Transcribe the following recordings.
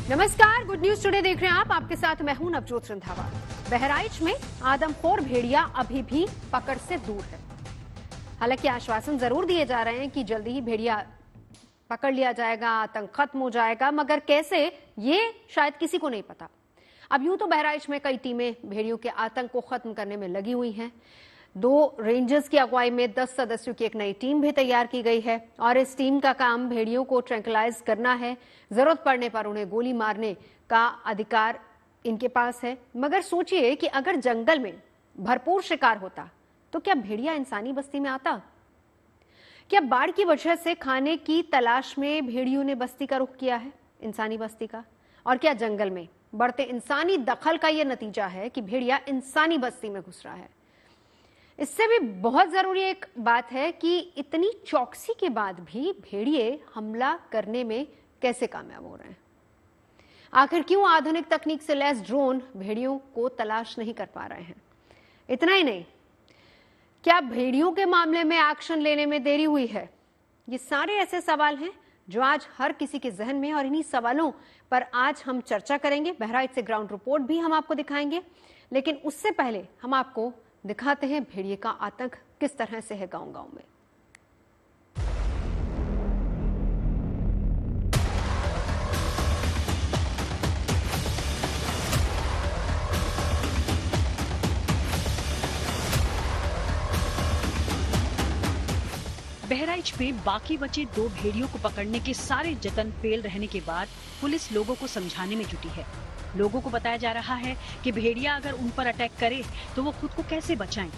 नमस्कार, good news today देख रहे हैं आप। आपके साथ मैं हूं नवजोत रंधावा। बहराइच में आदमखोर भेड़िया अभी भी पकड़ से दूर है। हालांकि आश्वासन जरूर दिए जा रहे हैं कि जल्दी ही भेड़िया पकड़ लिया जाएगा, आतंक खत्म हो जाएगा, मगर कैसे ये शायद किसी को नहीं पता। अब यूं तो बहराइच में कई टीमें भेड़ियों के आतंक को खत्म करने में लगी हुई हैं। 2 रेंजर्स की अगुवाई में 10 सदस्यों की एक नई टीम भी तैयार की गई है और इस टीम का काम भेड़ियों को ट्रैंकुलाइज करना है। जरूरत पड़ने पर उन्हें गोली मारने का अधिकार इनके पास है। मगर सोचिए कि अगर जंगल में भरपूर शिकार होता तो क्या भेड़िया इंसानी बस्ती में आता? क्या बाढ़ की वजह से खाने की तलाश में भेड़ियों ने बस्ती का रुख किया है, इंसानी बस्ती का? और क्या जंगल में बढ़ते इंसानी दखल का यह नतीजा है कि भेड़िया इंसानी बस्ती में घुस रहा है? इससे भी बहुत जरूरी एक बात है कि इतनी चौकसी के बाद भी भेड़िए हमला करने में कैसे कामयाब हो रहे हैं। आखिर क्यों आधुनिक तकनीक से लैस ड्रोन भेड़ियों को तलाश नहीं कर पा रहे हैं? इतना ही नहीं, क्या भेड़ियों के मामले में एक्शन लेने में देरी हुई है? ये सारे ऐसे सवाल हैं जो आज हर किसी के जहन में, और इन्हीं सवालों पर आज हम चर्चा करेंगे। बहराइच से ग्राउंड रिपोर्ट भी हम आपको दिखाएंगे, लेकिन उससे पहले हम आपको दिखाते हैं भेड़िए का आतंक किस तरह से है गांव-गांव में। बहराइच में बाकी बचे 2 भेड़ियों को पकड़ने के सारे जतन फेल रहने के बाद पुलिस लोगों को समझाने में जुटी है। लोगों को बताया जा रहा है कि भेड़िया अगर उन पर अटैक करे तो वो खुद को कैसे बचाएं।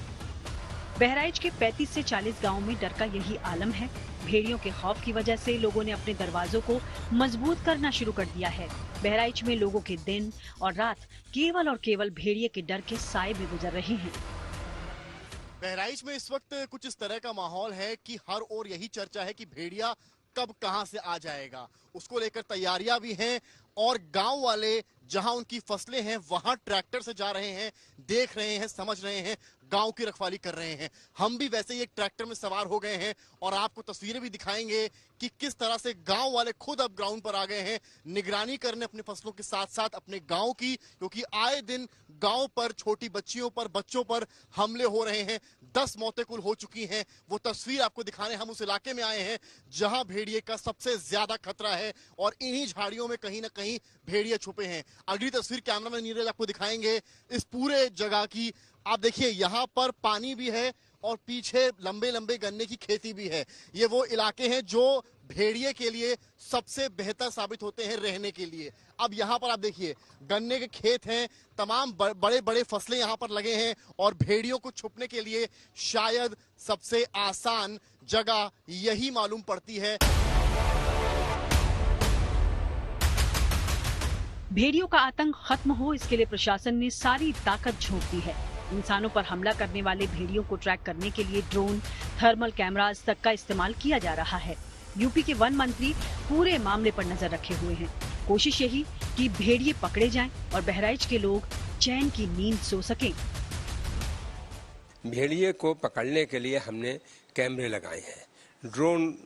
बहराइच के 35 से 40 गांवों में डर का यही आलम है। भेड़ियों के खौफ की वजह से लोगों ने अपने दरवाजों को मजबूत करना शुरू कर दिया है। बहराइच में लोगों के दिन और रात केवल और केवल भेड़िए के डर के साए में गुजर रहे हैं। बहराइच में इस वक्त कुछ इस तरह का माहौल है कि हर ओर यही चर्चा है कि भेड़िया कब कहां से आ जाएगा। उसको लेकर तैयारियां भी हैं और गांव वाले जहां उनकी फसलें हैं वहां ट्रैक्टर से जा रहे हैं, देख रहे हैं, समझ रहे हैं, गांव की रखवाली कर रहे हैं। हम भी वैसे ही एक ट्रैक्टर में सवार हो गए हैं और आपको तस्वीरें भी दिखाएंगे कि किस तरह से गांव वाले खुद अब ग्राउंड पर आ गए हैं, निगरानी करने अपनी फसलों के साथ साथ अपने गांव की, क्योंकि आए दिन गांव पर छोटी बच्चियों पर, बच्चों पर हमले हो रहे हैं। 10 मौतें कुल हो चुकी हैं। वो तस्वीर आपको दिखाने हम उस इलाके में आए हैं जहां भेड़िए का सबसे ज्यादा खतरा है और इन्हीं झाड़ियों में कहीं ना कहीं भेड़िए छुपे हैं। अगली तस्वीर कैमरामैन नीरज आपको दिखाएंगे इस पूरे जगह की। आप देखिए यहाँ पर पानी भी है और पीछे लंबे लंबे गन्ने की खेती भी है। ये वो इलाके हैं जो भेड़िए के लिए सबसे बेहतर साबित होते हैं रहने के लिए। अब यहाँ पर आप देखिए गन्ने के खेत हैं, तमाम बड़े बड़े फसलें यहाँ पर लगे हैं और भेड़ियों को छुपने के लिए शायद सबसे आसान जगह यही मालूम पड़ती है। भेड़ियों का आतंक खत्म हो, इसके लिए प्रशासन ने सारी ताकत झोंक दी है। इंसानों पर हमला करने वाले भेड़ियों को ट्रैक करने के लिए ड्रोन, थर्मल कैमरास तक का इस्तेमाल किया जा रहा है। यूपी के वन मंत्री पूरे मामले पर नजर रखे हुए हैं। कोशिश यही कि भेड़िए पकड़े जाएं और बहराइच के लोग चैन की नींद सो सकें। भेड़िए को पकड़ने के लिए हमने कैमरे लगाए हैं, ड्रोन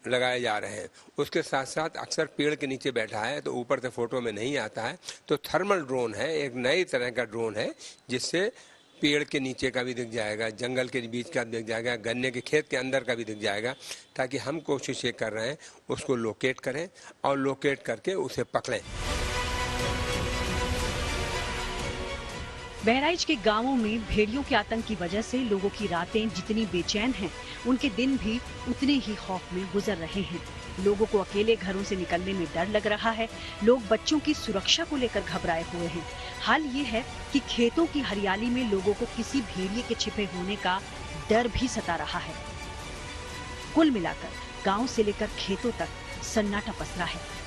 लगाए जा रहे हैं। उसके साथ साथ अक्सर पेड़ के नीचे बैठा है तो ऊपर से फोटो में नहीं आता है, तो थर्मल ड्रोन है, एक नई तरह का ड्रोन है जिससे पेड़ के नीचे का भी दिख जाएगा, जंगल के बीच का दिख जाएगा, गन्ने के खेत के अंदर का भी दिख जाएगा, ताकि हम कोशिश ये कर रहे हैं उसको लोकेट करें और लोकेट करके उसे पकड़ें। बहराइच के गांवों में भेड़ियों के आतंक की वजह से लोगों की रातें जितनी बेचैन हैं, उनके दिन भी उतने ही खौफ में गुजर रहे हैं। लोगों को अकेले घरों से निकलने में डर लग रहा है। लोग बच्चों की सुरक्षा को लेकर घबराए हुए हैं। हाल ये है कि खेतों की हरियाली में लोगों को किसी भेड़िए के छिपे होने का डर भी सता रहा है। कुल मिलाकर गांव से लेकर खेतों तक सन्नाटा पसरा है।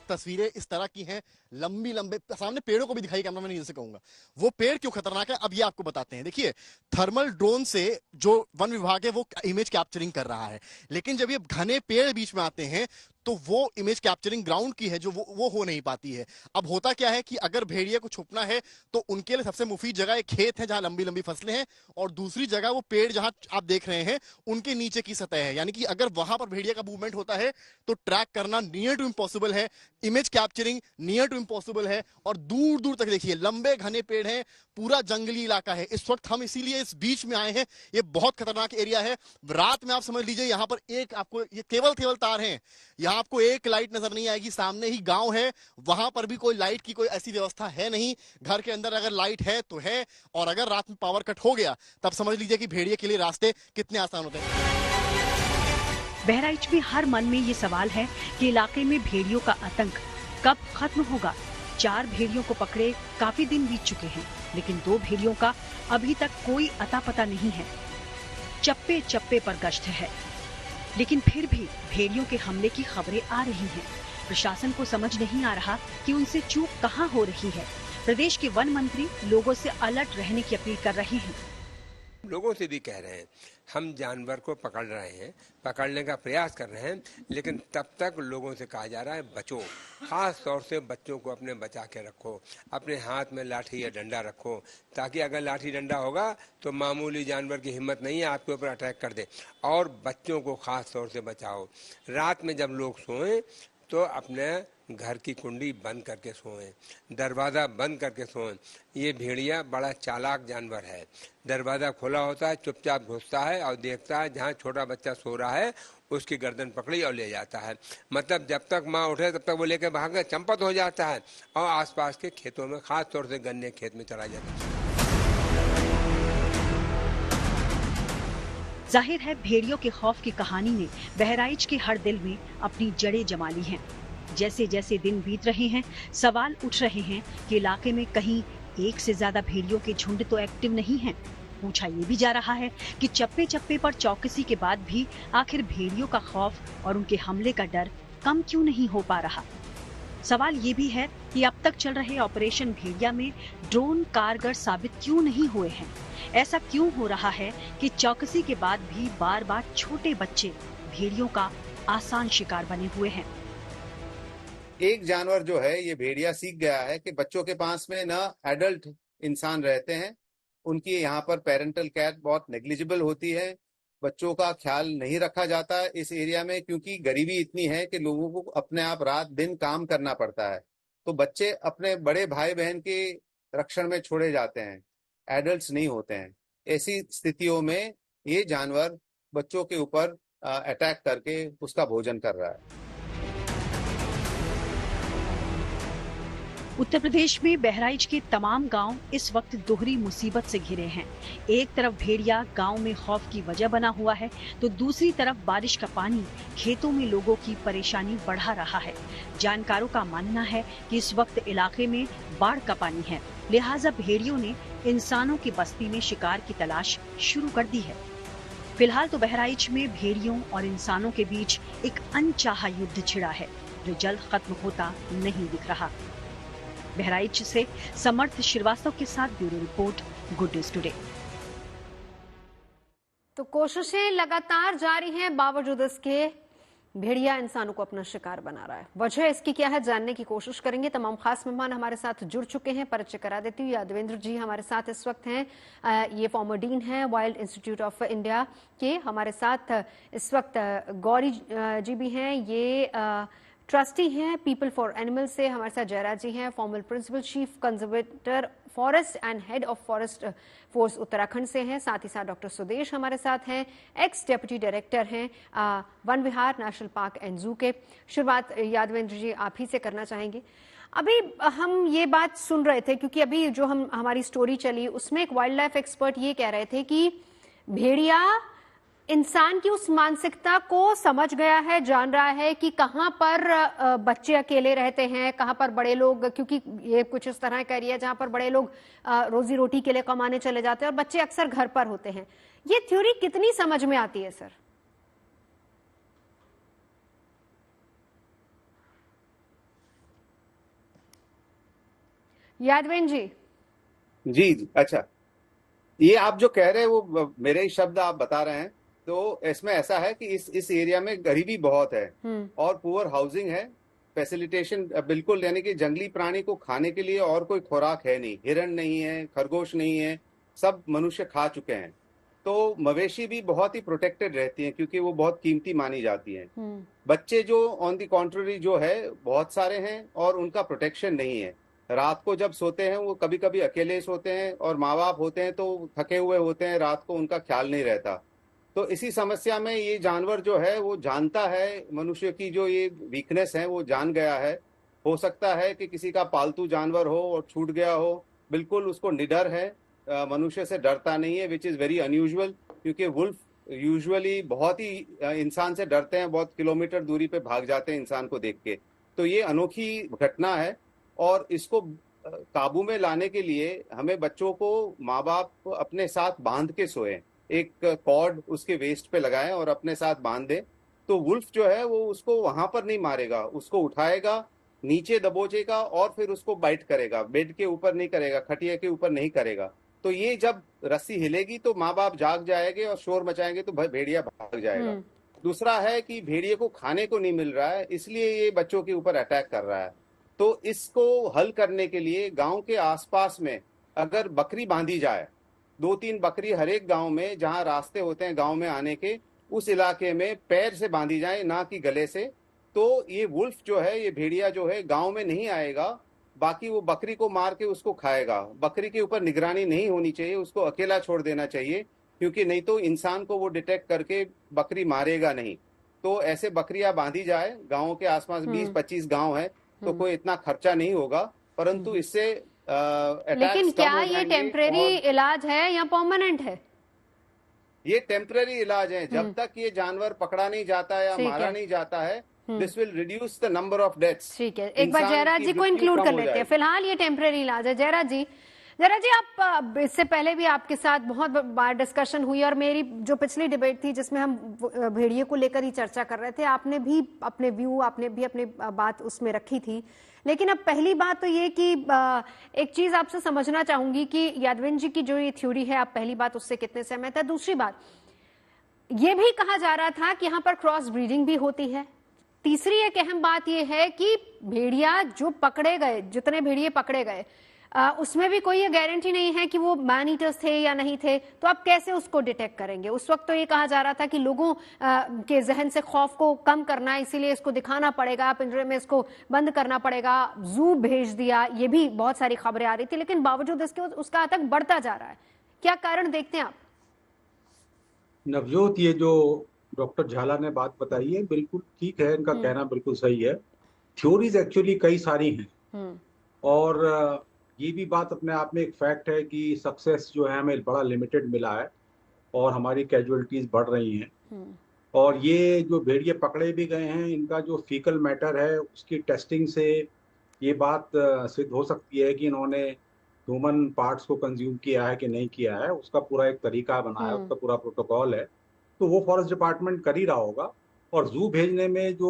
तस्वीरें इस तरह की हैं, लंबी लंबे सामने पेड़ों को भी दिखाई कैमरामैन नीचे से कहूंगा। वो पेड़ क्यों खतरनाक है अब ये आपको बताते हैं। देखिए थर्मल ड्रोन से जो वन विभाग है वो इमेज कैप्चरिंग कर रहा है, लेकिन जब ये घने पेड़ बीच में आते हैं तो वो इमेज कैप्चरिंग ग्राउंड की है जो वो हो नहीं पाती है। अब होता क्या है कि अगर भेड़िया को छुपना है तो उनके लिए सबसे मुफीद जगह एक खेत है जहां लंबी लंबी फसलें हैं, और दूसरी जगह वो पेड़ जहां आप देख रहे हैं उनके नीचे की सतह है। यानी कि अगर वहां पर भेड़िया का मूवमेंट होता है तो ट्रैक करना नियर टू इम्पॉसिबल है, image capturing near to impossible है। और दूर दूर तक देखिए लंबे घने पेड़ हैं, पूरा जंगली इलाका है। इस वक्त हम इसीलिए इस बीच में आए हैं, ये बहुत खतरनाक एरिया है। रात में आप समझ लीजिए यहाँ पर एक आपको ये केवल तार हैं, यहाँ आपको एक लाइट नजर नहीं आएगी। सामने ही गांव है, वहां पर भी कोई लाइट की कोई ऐसी व्यवस्था है नहीं। घर के अंदर अगर लाइट है तो है, और अगर रात में पावर कट हो गया तब समझ लीजिए कि भेड़िए के लिए रास्ते कितने आसान होते हैं। बहराइच में हर मन में ये सवाल है कि इलाके में भेड़ियों का आतंक कब खत्म होगा। 4 भेड़ियों को पकड़े काफी दिन बीत चुके हैं, लेकिन 2 भेड़ियों का अभी तक कोई अता पता नहीं है। चप्पे चप्पे पर गश्त है, लेकिन फिर भी भेड़ियों के हमले की खबरें आ रही हैं। प्रशासन को समझ नहीं आ रहा कि उनसे चूक कहां हो रही है। प्रदेश के वन मंत्री लोगों से अलर्ट रहने की अपील कर रहे हैं। लोगों से भी कह रहे हैं हम जानवर को पकड़ रहे हैं, पकड़ने का प्रयास कर रहे हैं, लेकिन तब तक लोगों से कहा जा रहा है बचो। खास तौर से बच्चों को अपने बचा के रखो, अपने हाथ में लाठी या डंडा रखो, ताकि अगर लाठी डंडा होगा तो मामूली जानवर की हिम्मत नहीं है आपके ऊपर अटैक कर दे। और बच्चों को खास तौर से बचाओ। रात में जब लोग सोएं तो अपने घर की कुंडी बंद करके सोएं, दरवाज़ा बंद करके सोएं। ये भेड़िया बड़ा चालाक जानवर है। दरवाज़ा खुला होता है, चुपचाप घुसता है और देखता है जहाँ छोटा बच्चा सो रहा है उसकी गर्दन पकड़ी और ले जाता है। मतलब जब तक माँ उठे तब तक वो लेकर भाग कर चंपत हो जाता है और आसपास के खेतों में, खास तौर से गन्ने खेत में चला जाता है। जाहिर है भेड़ियों के खौफ की कहानी ने बहराइच के हर दिल में अपनी जड़ें जमा ली हैं। जैसे जैसे दिन बीत रहे हैं, सवाल उठ रहे हैं कि इलाके में कहीं एक से ज्यादा भेड़ियों के झुंड तो एक्टिव नहीं हैं। पूछा ये भी जा रहा है कि चप्पे चप्पे पर चौकसी के बाद भी आखिर भेड़ियों का खौफ और उनके हमले का डर कम क्यों नहीं हो पा रहा। सवाल ये भी है कि अब तक चल रहे ऑपरेशन भेड़िया में ड्रोन कारगर साबित क्यों नहीं हुए हैं। ऐसा क्यों हो रहा है कि चौकसी के बाद भी बार बार छोटे बच्चे भेड़ियों का आसान शिकार बने हुए हैं। एक जानवर जो है ये भेड़िया सीख गया है कि बच्चों के पास में न एडल्ट इंसान रहते हैं, उनकी यहाँ पर पेरेंटल केयर बहुत नेग्लिजिबल होती है, बच्चों का ख्याल नहीं रखा जाता है इस एरिया में, क्योंकि गरीबी इतनी है कि लोगों को अपने आप रात दिन काम करना पड़ता है। तो बच्चे अपने बड़े भाई बहन के रक्षण में छोड़े जाते हैं, एडल्ट्स नहीं होते हैं। ऐसी स्थितियों में ये जानवर बच्चों के ऊपर अटैक करके उसका भोजन कर रहा है। उत्तर प्रदेश में बहराइच के तमाम गांव इस वक्त दोहरी मुसीबत से घिरे हैं। एक तरफ भेड़िया गांव में खौफ की वजह बना हुआ है, तो दूसरी तरफ बारिश का पानी खेतों में लोगों की परेशानी बढ़ा रहा है। जानकारों का मानना है कि इस वक्त इलाके में बाढ़ का पानी है, लिहाजा भेड़ियों ने इंसानों की बस्ती में शिकार की तलाश शुरू कर दी है। फिलहाल तो बहराइच में भेड़ियों और इंसानों के बीच एक अनचाहा युद्ध छिड़ा है, जो जल्द खत्म होता नहीं दिख रहा। बहराइच से समर्थ श्रीवास्तव के साथ bureau report, good news today. तो कोशिशें लगातार जारी हैं, बावजूद इसके भेड़िया इंसानों को अपना शिकार बना रहा है। वजह इसकी क्या है जानने की कोशिश करेंगे। तमाम खास मेहमान हमारे साथ जुड़ चुके हैं, परिचय करा देती हूँ। यादवेंद्र जी हमारे साथ इस वक्त हैं, ये फॉर्मर डीन हैं वाइल्ड इंस्टीट्यूट ऑफ इंडिया के। हमारे साथ इस वक्त गौरी जी भी हैं, ये ट्रस्टी हैं पीपल फॉर एनिमल से। हमारे साथ जयराज जी हैं, former principal chief conservator forest and head of forest force Uttarakhand से हैं। साथ ही साथ डॉक्टर सुदेश हमारे साथ हैं, एक्स डेप्यूटी डायरेक्टर हैं one Vihar national park and जू के। शुरुआत यादवेंद्र जी आप ही से करना चाहेंगे। अभी हम ये बात सुन रहे थे, क्योंकि अभी जो हमारी स्टोरी चली उसमें एक वाइल्ड लाइफ एक्सपर्ट ये कह रहे थे कि भेड़िया इंसान की उस मानसिकता को समझ गया है, जान रहा है कि कहां पर बच्चे अकेले रहते हैं, कहां पर बड़े लोग, क्योंकि ये कुछ इस तरह का एरिया जहां पर बड़े लोग रोजी रोटी के लिए कमाने चले जाते हैं और बच्चे अक्सर घर पर होते हैं। ये थ्योरी कितनी समझ में आती है सर? यादवेंद्र जी। जी अच्छा, ये आप जो कह रहे हैं वो मेरे ही शब्द आप बता रहे हैं। तो इसमें ऐसा है कि इस एरिया में गरीबी बहुत है और पुअर हाउसिंग है, फैसिलिटेशन बिल्कुल, यानी कि जंगली प्राणी को खाने के लिए और कोई खुराक है नहीं, हिरण नहीं है, खरगोश नहीं है, सब मनुष्य खा चुके हैं। तो मवेशी भी बहुत ही प्रोटेक्टेड रहती हैं क्योंकि वो बहुत कीमती मानी जाती हैं। बच्चे जो ऑन दी कॉन्ट्ररी जो है बहुत सारे हैं और उनका प्रोटेक्शन नहीं है। रात को जब सोते हैं वो कभी कभी अकेले सोते हैं और माँ बाप होते हैं तो थके हुए होते हैं, रात को उनका ख्याल नहीं रहता। तो इसी समस्या में ये जानवर जो है वो जानता है, मनुष्य की जो ये वीकनेस है वो जान गया है। हो सकता है कि किसी का पालतू जानवर हो और छूट गया हो, बिल्कुल उसको निडर है, मनुष्य से डरता नहीं है, विच इज वेरी अनयूजुअल, क्योंकि वुल्फ यूजुअली बहुत ही इंसान से डरते हैं, बहुत किलोमीटर दूरी पे भाग जाते हैं इंसान को देख के। तो ये अनोखी घटना है और इसको काबू में लाने के लिए हमें बच्चों को माँ बाप अपने साथ बांध के सोए, एक कॉर्ड उसके वेस्ट पे लगाएं और अपने साथ बांध दे। तो वुल्फ जो है वो उसको वहां पर नहीं मारेगा, उसको उठाएगा, नीचे दबोचेगा और फिर उसको बाइट करेगा, बेड के ऊपर नहीं करेगा, खटिया के ऊपर नहीं करेगा। तो ये जब रस्सी हिलेगी तो माँ बाप जाग जाएंगे और शोर मचाएंगे तो भेड़िया भाग जाएगा। दूसरा है कि भेड़िए को खाने को नहीं मिल रहा है, इसलिए ये बच्चों के ऊपर अटैक कर रहा है। तो इसको हल करने के लिए गांव के आसपास में अगर बकरी बांधी जाए, 2-3 बकरी हर एक गांव में, जहां रास्ते होते हैं गांव में आने के, उस इलाके में पैर से बांधी जाए, ना कि गले से, तो ये वुल्फ जो है, ये भेड़िया जो है गांव में नहीं आएगा। बाकी वो बकरी को मार के उसको खाएगा। बकरी के ऊपर निगरानी नहीं होनी चाहिए, उसको अकेला छोड़ देना चाहिए, क्योंकि नहीं तो इंसान को वो डिटेक्ट करके बकरी मारेगा नहीं। तो ऐसे बकरियां बांधी जाए, गाँव के आसपास 20-25 गाँव है, तो कोई इतना खर्चा नहीं होगा, परंतु इससे लेकिन क्या ये टेम्परेरी इलाज है या परमानेंट है? ये टेम्परेरी इलाज है। जब तक ये जानवर पकड़ा नहीं जाता है या मारा नहीं जाता है, this will reduce the number of deaths. ठीक है, एक बार जयराज जी को इंक्लूड कर लेते हैं। फिलहाल ये टेम्परेरी इलाज है। जयराज जी, आप इससे पहले भी आपके साथ बहुत बार डिस्कशन हुई और मेरी जो पिछली डिबेट थी जिसमें हम भेड़िए को लेकर ही चर्चा कर रहे थे, आपने भी अपने व्यू, आपने भी अपनी बात उसमें रखी थी। लेकिन अब पहली बात तो ये कि एक चीज आपसे समझना चाहूंगी कि यादविन जी की जो ये थ्योरी है, आप पहली बात उससे कितने सहमत है? दूसरी बात, ये भी कहा जा रहा था कि यहाँ पर क्रॉस ब्रीडिंग भी होती है। तीसरी एक अहम बात यह है कि भेड़िया जो पकड़े गए, जितने भेड़िए पकड़े गए, उसमें भी कोई ये गारंटी नहीं है कि वो मैन ईटर्स थे या नहीं थे। तो आप कैसे उसको डिटेक्ट करेंगे? उस वक्त तो ये कहा जा रहा था कि लोगों के जहन से खौफ को कम करना है, इसीलिए इसको दिखाना पड़ेगा, पिंजरे में इसको बंद करना पड़ेगा, जू भेज दिया, ये भी बहुत सारी खबरें आ रही थी। लेकिन बावजूद इसके उसका आतंक बढ़ता जा रहा है। क्या कारण देखते हैं आप? नवजोत, ये जो डॉक्टर झाला ने बात बताई है बिल्कुल ठीक है, इनका कहना बिल्कुल सही है। थ्योरीज एक्चुअली कई सारी हैं और ये भी बात अपने आप में एक फैक्ट है कि सक्सेस जो है हमें बड़ा लिमिटेड मिला है और हमारी कैजुअलिटीज बढ़ रही हैं। और ये जो भेड़िए पकड़े भी गए हैं, इनका जो फीकल मैटर है उसकी टेस्टिंग से ये बात सिद्ध हो सकती है कि इन्होंने ह्यूमन पार्ट्स को कंज्यूम किया है कि नहीं किया है। उसका पूरा एक तरीका बना है, उसका पूरा प्रोटोकॉल है, तो वो फॉरेस्ट डिपार्टमेंट कर ही रहा होगा। और जू भेजने में जो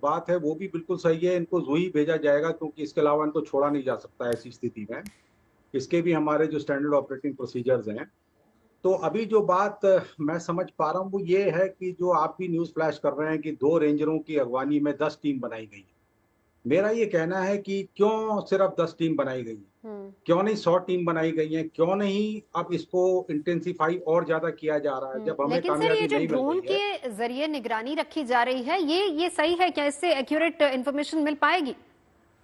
बात है वो भी बिल्कुल सही है, इनको जू ही भेजा जाएगा क्योंकि इसके अलावा इनको छोड़ा नहीं जा सकता है ऐसी स्थिति में। इसके भी हमारे जो स्टैंडर्ड ऑपरेटिंग प्रोसीजर्स हैं। तो अभी जो बात मैं समझ पा रहा हूँ वो ये है कि जो आप भी न्यूज़ फ्लैश कर रहे हैं कि 2 रेंजरों की अगवानी में 10 टीम बनाई गई है। मेरा ये कहना है कि क्यों सिर्फ 10 टीम बनाई गई है, क्यों नहीं 100 टीम बनाई गई है, क्यों नहीं अब इसको इंटेंसिफाई और ज्यादा किया जा रहा है जब हमें कामयाबी नहीं मिल रही है। ड्रोन के जरिए निगरानी रखी जा रही है, ये सही है क्या? इससे एक्यूरेट इंफॉर्मेशन मिल पाएगी?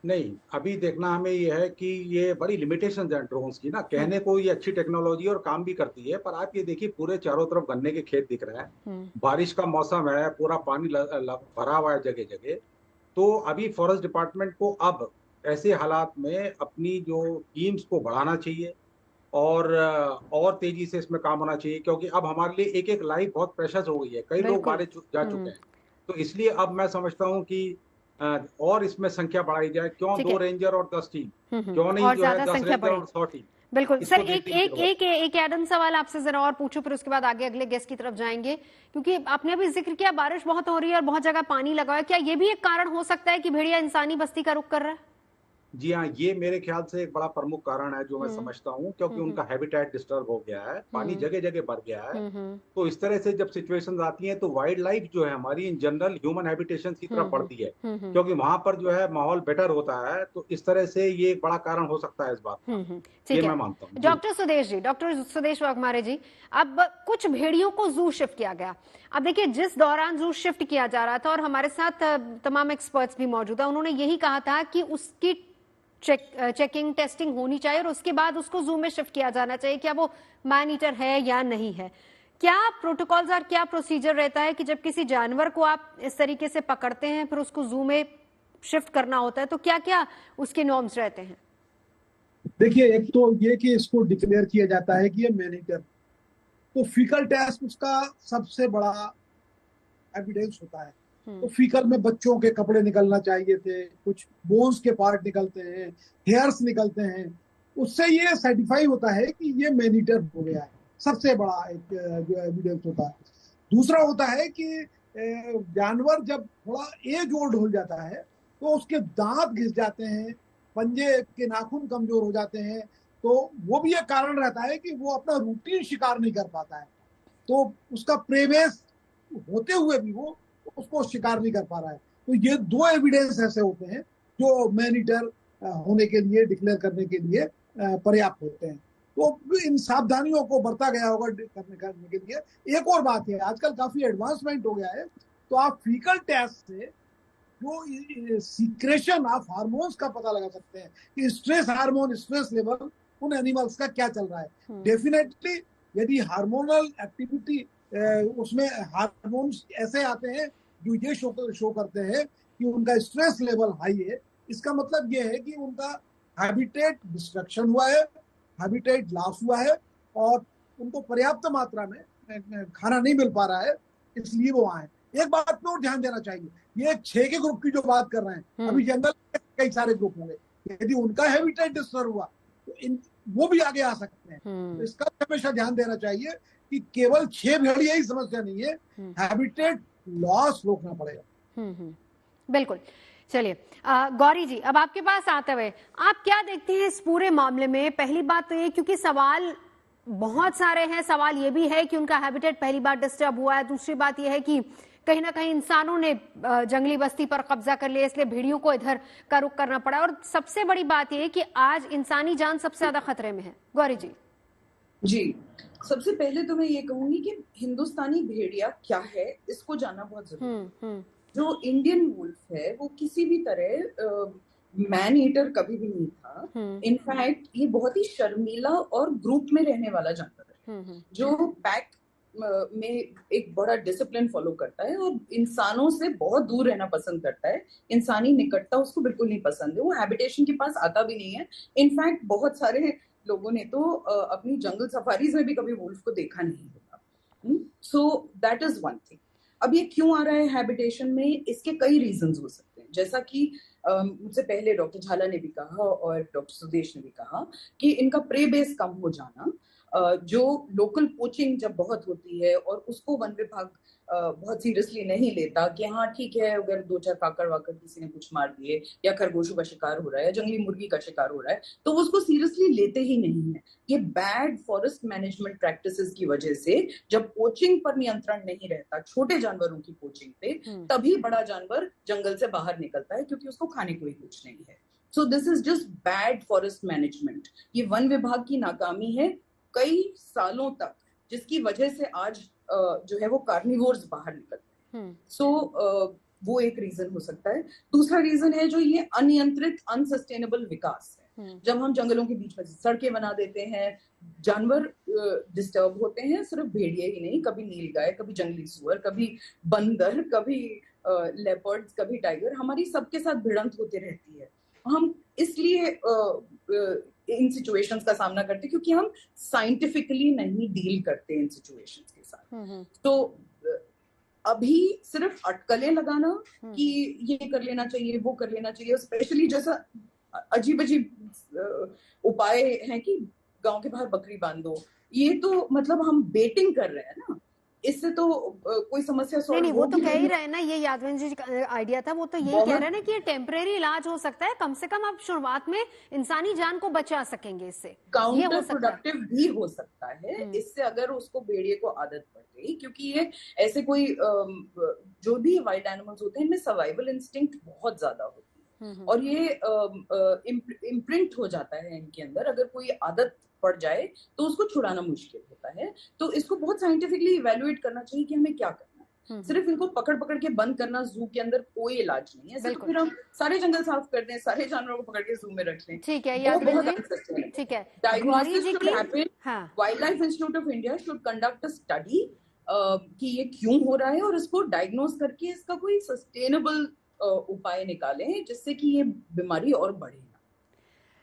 नहीं, अभी देखना हमें ये है कि ये बड़ी लिमिटेशन है ड्रोन्स की ना। कहने को ये अच्छी टेक्नोलॉजी और काम भी करती है, पर आप ये देखिए पूरे चारों तरफ गन्ने के खेत दिख रहे हैं, बारिश का मौसम है, पूरा पानी भरा हुआ है जगह जगह। तो अभी फॉरेस्ट डिपार्टमेंट को अब ऐसे हालात में अपनी जो टीम्स को बढ़ाना चाहिए और तेजी से इसमें काम होना चाहिए, क्योंकि अब हमारे लिए एक एक लाइफ बहुत प्रेशस हो गई है। कई लोग मारे जा चुके हैं, तो इसलिए अब मैं समझता हूँ कि और इसमें संख्या बढ़ाई जाए। क्यों 2 रेंजर और 10 टीम, क्यों नहीं जो है 10 रेंजर और 100 टीम? बिल्कुल सर, एक एडम सवाल आपसे जरा और पूछूं, फिर उसके बाद आगे अगले गेस्ट की तरफ जाएंगे, क्योंकि आपने अभी जिक्र किया बारिश बहुत हो रही है और बहुत जगह पानी लगा है। क्या ये भी एक कारण हो सकता है कि भेड़िया इंसानी बस्ती का रुख कर रहा है? जी हाँ, ये मेरे ख्याल से एक बड़ा प्रमुख कारण है जो मैं समझता हूँ, क्योंकि उनका हैबिटेट डिस्टर्ब हो गया है, पानी जगह-जगह भर गया है। तो इस तरह से जब सिचुएशंस आती हैं तो वाइल्ड लाइफ जो है हमारी इन जनरल ह्यूमन हैबिटेशन की तरफ बढ़ती है, क्योंकि वहाँ पर जो है माहौल बेटर होता है। तो इस तरह से ये एक बड़ा कारण हो सकता है इस बात का। ठीक ये है। मैं मानता हूँ। डॉक्टर सुदेश वाघमारे जी, अब कुछ भेड़ियों को जू शिफ्ट किया गया। अब देखिए, जिस दौरान जू शिफ्ट किया जा रहा था और हमारे साथ तमाम एक्सपर्ट्स भी मौजूद है, उन्होंने यही कहा था कि उसकी चेकिंग टेस्टिंग होनी चाहिए और उसके बाद उसको जू में शिफ्ट किया जाना चाहिए, क्या वो मैन ईटर है या नहीं है। क्या प्रोटोकॉल्स और क्या प्रोसीजर रहता है कि जब किसी जानवर को आप इस तरीके से पकड़ते हैं फिर उसको जू में शिफ्ट करना होता है, तो क्या क्या उसके नॉर्म्स रहते हैं? देखिए, एक तो ये कि इसको डिक्लेयर किया जाता है कि ये मैन ईटर, तो फीकल टेस्ट उसका सबसे बड़ा एविडेंस होता है। तो फीकल में बच्चों के कपड़े निकलना चाहिए थे, कुछ बोन्स के पार्ट निकलते हैं, हेयर्स निकलते हैं, उससे ये सर्टिफाई होता है कि ये मैन ईटर हो गया है। सबसे बड़ा एक जो एविडेंस होता है। दूसरा होता है कि जानवर जब थोड़ा एज ओल्ड हो जाता है तो उसके दांत घिस जाते हैं, पंजे के नाखून कमजोर हो जाते हैं, तो वो भी एक कारण रहता है कि वो अपना रूटीन शिकार नहीं कर पाता है। तो उसका प्रेबेस होते हुए भी वो उसको शिकार नहीं कर पा रहा है। तो ये दो एविडेंस ऐसे होते हैं जो मैन ईटर होने के लिए, डिक्लेयर करने के लिए पर्याप्त होते हैं। तो इन सावधानियों को बरता गया होगा करने के लिए। एक और बात है, आजकल काफी एडवांसमेंट हो गया है, तो आप फीकल टेस्ट से जो सीक्रेशन ऑफ हार्मोन्स का पता लगा सकते हैं कि स्ट्रेस हार्मोन, स्ट्रेस लेवल उन एनिमल्स का क्या चल रहा है। डेफिनेटली यदि हार्मोनल एक्टिविटी उसमें हार्मोन्स ऐसे आते हैं जो ये शो करते हैं कि उनका स्ट्रेस लेवल हाई है, इसका मतलब ये है कि उनका हैबिटेट डिस्ट्रक्शन हुआ है, हैबिटेट लॉस हुआ है और उनको पर्याप्त मात्रा में खाना नहीं मिल पा रहा है, इसलिए वो आए। एक बात पे और ध्यान देना चाहिए, ये 6 के ग्रुप की जो बात कर रहे हैं, अभी जंगल में कई सारे ग्रुप होंगे, यदि उनका हैबिटेट डिस्टर्ब हुआ तो वो भी आगे आ सकते हैं। तो इसका हमेशा ध्यान देना चाहिए कि केवल 6 भेड़िया ही समस्या नहीं है, हैबिटेट लॉस रोकना पड़ेगा। बिल्कुल। चलिए गौरी जी, अब आपके पास आते हुए आप क्या देखते हैं इस पूरे मामले में? पहली बात तो ये, क्योंकि सवाल बहुत सारे हैं, सवाल ये भी है कि उनका हैबिटेट पहली बार डिस्टर्ब हुआ है, दूसरी बात यह है कि कहीं ना कहीं इंसानों ने जंगली बस्ती पर कब्जा कर लिया, इसलिए भेड़ियों को इधर का रुख करना पड़ा, और सबसे बड़ी बात यह है कि आज इंसानी जान सबसे ज्यादा खतरे में है। गौरी जी। जी, सबसे पहले तो मैं ये कहूंगी कि हिंदुस्तानी भेड़िया क्या है इसको जानना बहुत जरूरी है। जो इंडियन वुल्फ है वो किसी भी तरह मैन ईटर कभी भी नहीं था। इनफैक्ट ये बहुत ही शर्मीला और ग्रुप में रहने वाला जानवर है, जो पैक में एक बड़ा डिसिप्लिन फॉलो करता है और इंसानों से बहुत दूर रहना पसंद करता है। इंसानी निकटता उसको बिल्कुल नहीं पसंद है, वो हैबिटेशन के पास आता भी नहीं है। इनफैक्ट बहुत सारे लोगों ने तो अपनी जंगल सफारीज में भी कभी वुल्फ को देखा नहीं होगा। So that is one thing. अब ये क्यों आ रहा है हैबिटेशन में, इसके कई रीजंस हो सकते हैं। जैसा कि मुझसे पहले डॉक्टर झाला ने भी कहा और डॉक्टर सुदेश ने भी कहा कि इनका प्रे बेस कम हो जाना, जो लोकल पोचिंग जब बहुत होती है और उसको वन विभाग बहुत सीरियसली नहीं लेता कि हाँ ठीक है, अगर 2-4 काकड़ वाकड़ किसी ने कुछ मार दिए या खरगोशों का शिकार हो रहा है, जंगली मुर्गी का शिकार हो रहा है, तो उसको सीरियसली लेते ही नहीं है। ये बैड फॉरेस्ट मैनेजमेंट प्रैक्टिसेस की वजह से जब पोचिंग पर नियंत्रण नहीं रहता, छोटे जानवरों की पोचिंग पे, तभी बड़ा जानवर जंगल से बाहर निकलता है क्योंकि उसको खाने को ही कुछ नहीं है। So this is just bad forest management. ये वन विभाग की नाकामी है कई सालों तक, जिसकी वजह से आज जो है वो कार्निवोर्स बाहर निकलते हैं। सो वो एक रीजन हो सकता है। दूसरा रीजन है जो ये अनियंत्रित अनसस्टेनेबल विकास है। जब हम जंगलों के बीच में सड़कें बना देते हैं, जानवर डिस्टर्ब होते हैं। सिर्फ भेड़िए ही नहीं, कभी नीलगाय, कभी जंगली सुअर, कभी बंदर, कभी लेपर्ड्स, कभी टाइगर, हमारी सबके साथ भिड़ंत होती रहती है। हम इसलिए इन सिचुएशंस का सामना करते क्योंकि हम साइंटिफिकली नहीं डील करते इन सिचुएशंस के साथ। तो अभी सिर्फ अटकलें लगाना कि ये कर लेना चाहिए, वो कर लेना चाहिए, स्पेशली जैसा अजीब अजीब उपाय हैं कि गांव के बाहर बकरी बांध दो, ये तो मतलब हम बेटिंग कर रहे हैं ना। इससे तो कोई समस्या नहीं सॉल्व नहीं, वो तो होगी कह ही नहीं। रहे हैं ना, ये यादव जी का आइडिया था, वो तो यही बहुत- कह रहे हैं ना कि ये टेम्परेरी इलाज हो सकता है, कम से कम आप शुरुआत में इंसानी जान को बचा सकेंगे इससे, ये काउंटर हो सकता है। प्रोडक्टिव भी हो सकता है इससे, अगर उसको भेड़िए को आदत पड़ गई, क्योंकि ये ऐसे कोई जो भी वाइल्ड एनिमल्स होते हैं इनमें सर्वाइवल इंस्टिंक्ट बहुत ज्यादा होती है और ये इम्प्रिंट हो जाता है इनके अंदर। अगर कोई आदत पड़ जाए तो उसको छुड़ाना मुश्किल होता है। तो इसको बहुत साइंटिफिकली इवेल्युएट करना चाहिए कि हमें क्या करना है। सिर्फ इनको पकड़ पकड़ के बंद करना जू के अंदर कोई इलाज नहीं है। सिर्फ फिर हम सारे जंगल साफ कर दें, सारे जानवरों को पकड़ के जू में रख लें, ठीक है वो यादव बहुत जी, unsustainable है। ठीक है। डायग्नोसिस जी शुड की हैपन। हाँ, wild life institute of India should conduct a study कि ये क्यों हो रहा है और इसको डायग्नोस करके इसका कोई सस्टेनेबल उपाय निकालें जिससे कि ये बीमारी और बढ़े ना।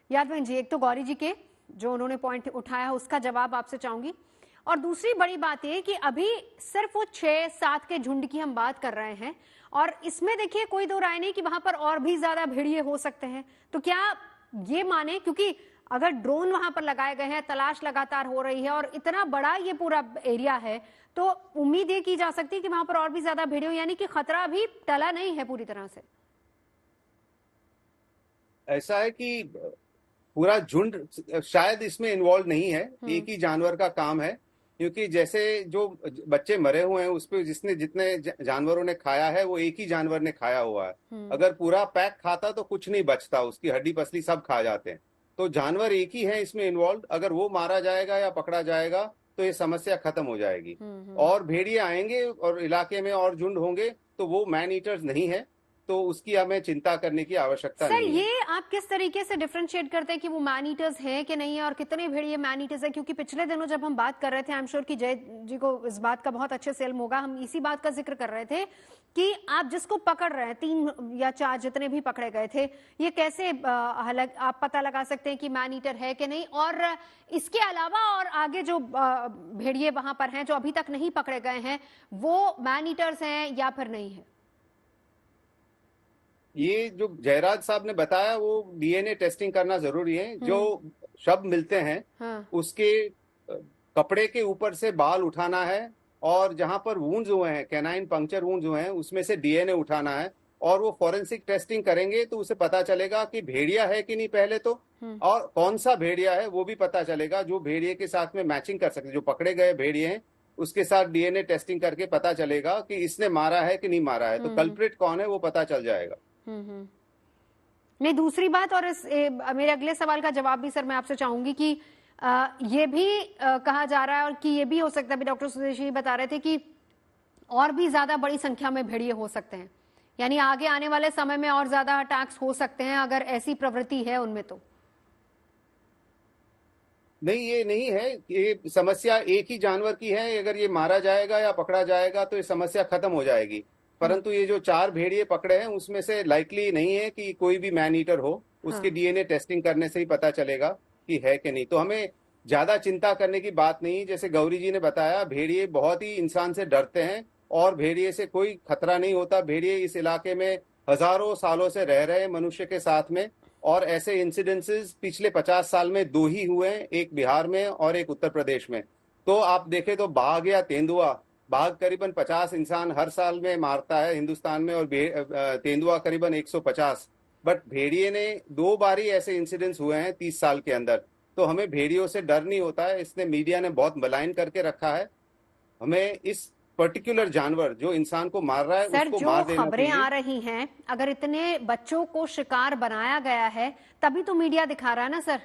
यादव जी, एक तो गौरी जी के जो उन्होंने पॉइंट उठाया उसका जवाब आपसे चाहूंगी, और दूसरी बड़ी बात ये कि अभी सिर्फ वो 6-7 के झुंड की हम बात कर रहे हैं और इसमें देखिए कोई दो राय नहीं कि वहां पर और भी ज्यादा भेड़िए हो सकते हैं। तो क्या ये माने, क्योंकि अगर ड्रोन वहां पर लगाए गए हैं, तलाश लगातार हो रही है और इतना बड़ा ये पूरा एरिया है, तो उम्मीद ये की जा सकती है कि वहां पर और भी ज्यादा भेड़िए, यानी कि खतरा अभी टला नहीं है पूरी तरह से। ऐसा है कि पूरा झुंड शायद इसमें इन्वॉल्व नहीं है, एक ही जानवर का काम है, क्योंकि जैसे जो बच्चे मरे हुए हैं उस पे जिसने जितने जानवरों ने खाया है वो एक ही जानवर ने खाया हुआ है। अगर पूरा पैक खाता तो कुछ नहीं बचता, उसकी हड्डी पसली सब खा जाते हैं। तो जानवर एक ही है इसमें इन्वॉल्व, अगर वो मारा जाएगा या पकड़ा जाएगा तो ये समस्या खत्म हो जाएगी। और भेड़िए आएंगे और इलाके में और झुंड होंगे तो वो मैन ईटर्स नहीं है, तो उसकी हमें चिंता करने की आवश्यकता नहीं है। सर, ये आप किस तरीके से डिफरेंशिएट करते हैं कि वो मैन ईटर्स हैं कि नहीं है और कितने भेड़िए मैन ईटर्स हैं? क्योंकि पिछले दिनों जब हम बात कर रहे थे, आई एम श्योर कि जय जी को इस बात का बहुत अच्छे से इल्म होगा, हम इसी बात का जिक्र कर रहे थे कि आप जिसको पकड़ रहे हैं, 3 या 4 जितने भी पकड़े गए थे, ये कैसे आप पता लगा सकते हैं कि मैन ईटर है कि नहीं? और इसके अलावा और आगे जो भेड़िए वहां पर हैं जो अभी तक नहीं पकड़े गए हैं, वो मैन ईटर्स हैं या फिर नहीं है? ये जो जयराज साहब ने बताया वो डीएनए टेस्टिंग करना जरूरी है। जो शव मिलते हैं उसके कपड़े के ऊपर से बाल उठाना है और जहां पर वुंड्स हुए हैं, कैनाइन पंक्चर वुंड्स हुए हैं, उसमें से डीएनए उठाना है और वो फॉरेंसिक टेस्टिंग करेंगे तो उसे पता चलेगा कि भेड़िया है कि नहीं पहले तो, और कौन सा भेड़िया है वो भी पता चलेगा। जो भेड़िए के साथ में मैचिंग कर सकते, जो पकड़े गए भेड़िए हैं उसके साथ डीएनए टेस्टिंग करके पता चलेगा कि इसने मारा है कि नहीं मारा है, तो कल्प्रिट कौन है वो पता चल जाएगा। नहीं, दूसरी बात, और मेरे अगले सवाल का जवाब भी सर मैं आपसे चाहूंगी कि ये भी कहा जा रहा है और कि ये भी हो सकता है, भी डॉक्टर सुदेशी बता रहे थे कि और भी ज्यादा बड़ी संख्या में भेड़िए हो सकते हैं, यानी आगे आने वाले समय में और ज्यादा अटैक्स हो सकते हैं अगर ऐसी प्रवृत्ति है उनमें। तो नहीं, ये नहीं है, ये समस्या एक ही जानवर की है। अगर ये मारा जाएगा या पकड़ा जाएगा तो ये समस्या खत्म हो जाएगी। परंतु ये जो 4 भेड़िए पकड़े हैं उसमें से लाइकली नहीं है कि कोई भी मैन ईटर हो। उसके डीएनए टेस्टिंग करने से ही पता चलेगा कि है कि नहीं। तो हमें ज्यादा चिंता करने की बात नहीं। जैसे गौरी जी ने बताया, भेड़िए बहुत ही इंसान से डरते हैं और भेड़िए से कोई खतरा नहीं होता। भेड़िए इस इलाके में हजारों सालों से रह रहे हैं मनुष्य के साथ में, और ऐसे इंसिडेंसेस पिछले 50 साल में 2 ही हुए हैं, एक बिहार में और एक उत्तर प्रदेश में। तो आप देखें तो बाघ या तेंदुआ, बाघ करीबन 50 इंसान हर साल में मारता है हिंदुस्तान में और तेंदुआ करीबन 150, बट भेड़िए ने 2 बार ही ऐसे इंसिडेंट्स हुए हैं 30 साल के अंदर। तो हमें भेड़ियों से डर नहीं होता है। इसने मीडिया ने बहुत मलाइन करके रखा है। हमें इस पर्टिकुलर जानवर जो इंसान को मार रहा है उसको मार देना चाहिए। खबरें आ रही हैं, अगर इतने बच्चों को शिकार बनाया गया है तभी तो मीडिया दिखा रहा है ना सर।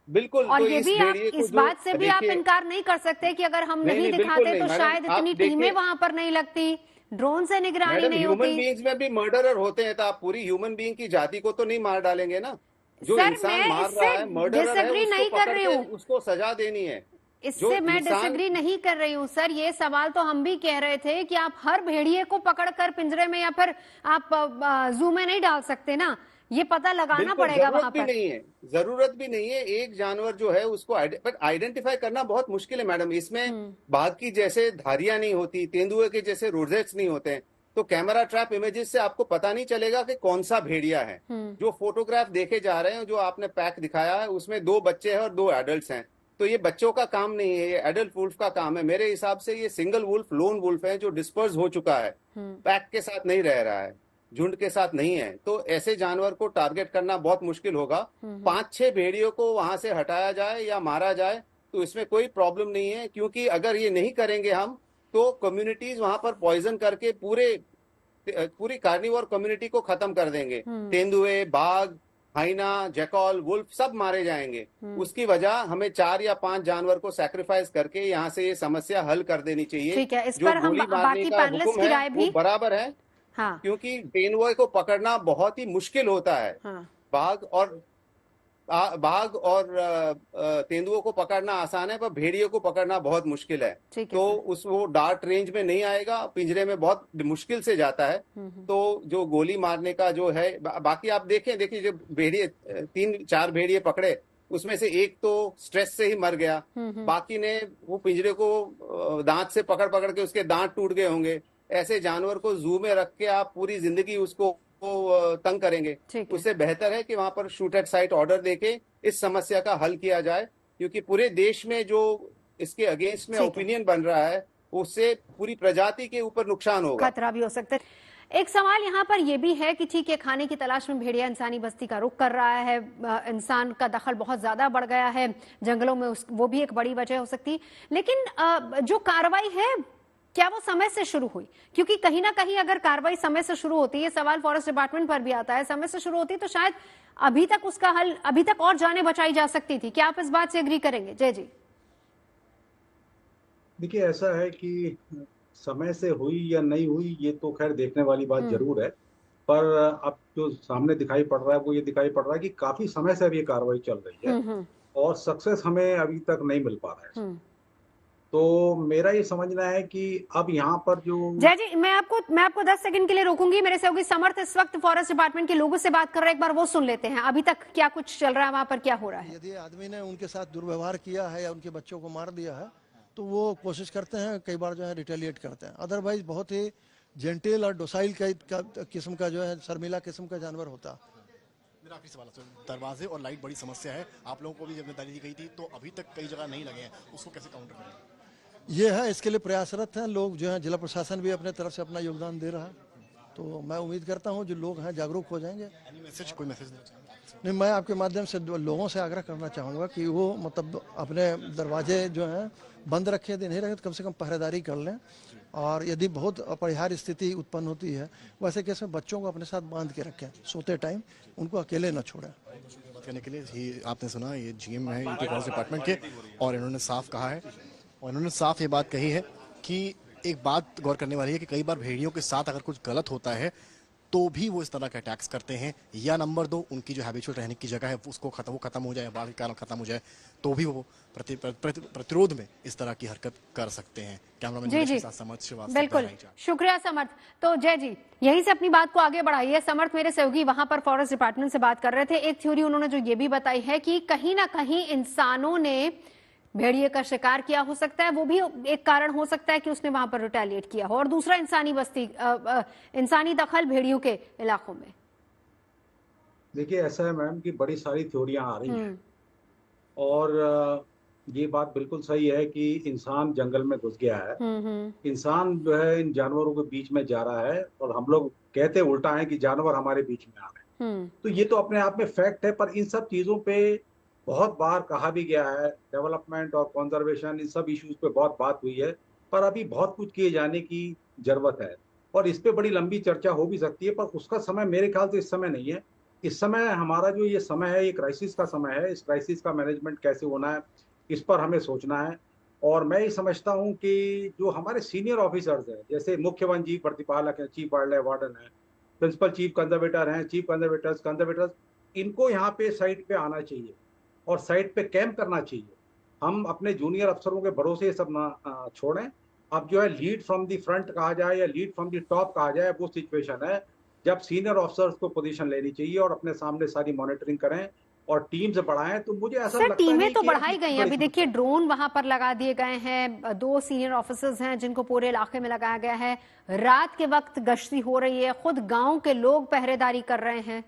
बिल्कुल। और तो ये भी आप इस बात से भी आप इनकार नहीं कर सकते कि अगर हम नहीं दिखाते तो शायद इतनी टीमें वहां पर नहीं लगती, ड्रोन से निगरानी नहीं होती। ह्यूमन बीइंग्स में भी मर्डरर होते हैं, तो आप पूरी ह्यूमन बीइंग की जाति को तो नहीं मार डालेंगे ना। जो इंसान मार रहा है, मर्डरर है, नहीं कर रही हूँ, उसको सजा देनी है। इससे मैं डिसएग्री नहीं कर रही हूँ सर। ये सवाल तो हम भी कह रहे थे कि आप हर भेड़िए को पकड़कर पिंजरे में या फिर आप जू में नहीं डाल सकते ना, ये पता लगाना पड़ेगा वहां पर। जरूरत भी नहीं है। एक जानवर जो है उसको आइडेंटिफाई करना बहुत मुश्किल है मैडम। इसमें बाघ की जैसे धारियां नहीं होती, तेंदुए के जैसे रोजेट्स नहीं होते हैं, तो कैमरा ट्रैप इमेजेस से आपको पता नहीं चलेगा कि कौन सा भेड़िया है। जो फोटोग्राफ देखे जा रहे हैं, जो आपने पैक दिखाया है, उसमें 2 बच्चे हैं और 2 एडल्ट्स हैं। तो ये बच्चों का काम नहीं है, ये एडल्ट वुल्फ का काम है। मेरे हिसाब से ये सिंगल वुल्फ, लोन वुल्फ है जो डिस्पर्स हो चुका है, पैक के साथ नहीं रह रहा है, झुंड के साथ नहीं है। तो ऐसे जानवर को टारगेट करना बहुत मुश्किल होगा। 5-6 भेड़ियों को वहां से हटाया जाए या मारा जाए तो इसमें कोई प्रॉब्लम नहीं है, क्योंकि अगर ये नहीं करेंगे हम तो कम्युनिटीज वहां पर पॉइजन करके पूरी कार्निवोर कम्युनिटी को खत्म कर देंगे। तेंदुए, बाघ, हाइना, जैकॉल, वुल्फ सब मारे जाएंगे। उसकी वजह हमें 4 या 5 जानवर को सैक्रिफाइस करके यहाँ से ये समस्या हल कर देनी चाहिए। ठीक है, इस जो पर हम गोली मारने बाकी का पैनलिस्ट हुक्म की राय है भी वो बराबर है। हाँ। क्योंकि तेंदुए को पकड़ना बहुत ही मुश्किल होता है। हाँ। बाघ और तेंदुओं को पकड़ना आसान है, पर भेड़ियों को पकड़ना बहुत मुश्किल है। तो वो डार्ट रेंज में नहीं आएगा, पिंजरे में बहुत मुश्किल से जाता है। तो जो गोली मारने का जो है, बाकी आप देखिए जो भेड़िए 3-4 भेड़िए पकड़े, उसमें से एक तो स्ट्रेस से ही मर गया, बाकी ने वो पिंजरे को दांत से पकड़ के उसके दांत टूट गए होंगे। ऐसे जानवर को जू में रख के आप पूरी जिंदगी उसको तंग करेंगे। उससे बेहतर है कि वहां पर शूट एट साइट ऑर्डर देके इस समस्या का हल किया जाए, क्योंकि पूरे देश में जो इसके अगेंस्ट में ओपिनियन बन रहा है उससे पूरी प्रजाति के ऊपर नुकसान होगा, खतरा भी हो सकता है। एक सवाल यहाँ पर यह भी है कि ठीक है, खाने की तलाश में भेड़िया इंसानी बस्ती का रुख कर रहा है, इंसान का दखल बहुत ज्यादा बढ़ गया है जंगलों में, वो भी एक बड़ी वजह हो सकती। लेकिन जो कार्रवाई है क्या वो समय से शुरू हुई? क्योंकि कहीं ना कहीं अगर कार्रवाई समय से शुरू होती है, सवाल फॉरेस्ट डिपार्टमेंट पर भी आता है, समय से शुरू होती तो शायद अभी तक उसका हल, अभी तक और जानें बचाई जा सकती थी। क्या आप इस बात से एग्री करेंगे? जय जी। देखिए, ऐसा है कि समय से हुई या नहीं हुई ये तो खैर देखने वाली बात जरूर है, पर अब जो सामने दिखाई पड़ रहा है वो ये दिखाई पड़ रहा है कि काफी समय से अब ये कार्रवाई चल रही है और सक्सेस हमें अभी तक नहीं मिल पा रहा है। तो मेरा ये समझना है कि अब यहाँ पर जो जय जी, मैं आपको 10 सेकंड के लिए रोकूंगी। मेरे सहयोगी समर्थ इस वक्त फॉरेस्ट डिपार्टमेंट के लोगों से बात कर रहे हैं, एक बार वो सुन लेते हैं। अभी तक क्या कुछ चल रहा है वहां पर, क्या हो रहा है? यदि आदमी ने उनके साथ दुर्व्यवहार किया है या उनके बच्चों को मार दिया है तो वो कोशिश करते हैं, कई बार जो है रिटेलिएट करते हैं। अदरवाइज बहुत ही जेंटिल और डोसाइल किस्म का जो है, शर्मिला किस्म का जानवर होता है। मेरा आखिरी सवाल है, दरवाजे और लाइट बड़ी समस्या है, आप लोगों को भी जिम्मेदारी दी गई थी, तो अभी तक कई जगह नहीं लगे हैं, उसको कैसे काउंटर करेंगे? ये है, इसके लिए प्रयासरत हैं लोग जो है, जिला प्रशासन भी अपने तरफ से अपना योगदान दे रहा है। तो मैं उम्मीद करता हूँ जो लोग हैं जागरूक हो जाएंगे। कोई मैसेज नहीं, मैं आपके माध्यम से लोगों से आग्रह करना चाहूँगा कि वो मतलब अपने दरवाजे जो हैं बंद रखे, नहीं रखे तो कम से कम पहरेदारी कर लें। और यदि बहुत अपरिहार्य स्थिति उत्पन्न होती है वैसे केस में बच्चों को अपने साथ बांध के रखें, सोते टाइम उनको अकेले न छोड़ें। बात करने के लिए आपने सुना, ये जीएम है यूपी फॉरेस्ट डिपार्टमेंट के, और इन्होंने साफ कहा है, और इन्होंने साफ ये बात कही है कि एक बात गौर करने वाली है कि कई बार भेड़ियों के साथ अगर कुछ गलत होता है तो भी वो इस तरह के अटैक्स करते हैं, या नंबर 2 उनकी जो हैबिचुअल रहने की जगह है उसको खत्म हो जाए, बाढ़ के कारण खत्म हो जाए, तो भी वो प्रतिरोध में इस तरह की हरकत कर सकते हैं। कैमरामैन के साथ समर्थ श्रीवास्तव। बिल्कुल, शुक्रिया समर्थ। तो जय जी, यहीं से अपनी बात को आगे बढ़ाइए। समर्थ मेरे सहयोगी वहां पर फॉरेस्ट डिपार्टमेंट से बात कर रहे थे। एक थ्योरी उन्होंने जो ये भी बताई है कि कहीं ना कहीं इंसानों ने भेड़िए का शिकार किया हो सकता है, वो भी एक कारण हो सकता है कि उसने वहां पर रिटेलिएट किया हो। और दूसरा इंसानी दखल भेड़ियों के इलाकों में। देखिए, ऐसा है मैम कि बड़ी सारी थ्योरियां आ रही हैं और ये बात बिल्कुल सही है कि इंसान जंगल में घुस गया है। इंसान जो है इन जानवरों के बीच में जा रहा है और हम लोग कहते उल्टा है कि जानवर हमारे बीच में आ रहे हैं। तो ये तो अपने आप में फैक्ट है, पर इन सब चीजों पे बहुत बार कहा भी गया है, डेवलपमेंट और कंजर्वेशन इन सब इश्यूज पे बहुत बात हुई है, पर अभी बहुत कुछ किए जाने की जरूरत है और इस पे बड़ी लंबी चर्चा हो भी सकती है, पर उसका समय मेरे ख्याल से इस समय नहीं है। इस समय हमारा जो ये समय है, ये क्राइसिस का समय है। इस क्राइसिस का मैनेजमेंट कैसे होना है इस पर हमें सोचना है। और मैं ये समझता हूँ कि जो हमारे सीनियर ऑफिसर्स हैं, जैसे मुख्य वन जीव प्रतिपालक है, चीफ वाइल्ड लाइफ वार्डन है, प्रिंसिपल चीफ कंजर्वेटर हैं, चीफ कंजर्वेटर्स, इनको यहाँ पे साइट पे आना चाहिए और साइट पे कैंप करना चाहिए। हम अपने जूनियर अफसरों के भरोसे सब ना छोड़ें। अब जो है लीड फ्रॉम दी फ्रंट कहा जाए या लीड फ्रॉम दी टॉप कहा जाए, वो सिचुएशन है जब सीनियर ऑफिसर्स को पोजीशन लेनी चाहिए और अपने सामने सारी मॉनिटरिंग करें और टीम्स बढ़ाएं। तो मुझे ऐसा लगता है टीमें तो बढ़ाई गई हैं। अभी देखिए ड्रोन वहां पर लगा दिए गए हैं, 2 सीनियर ऑफिसर्स हैं जिनको पूरे इलाके में लगाया गया है, रात के वक्त गश्ती हो रही है, खुद गांव के लोग पहरेदारी कर रहे हैं।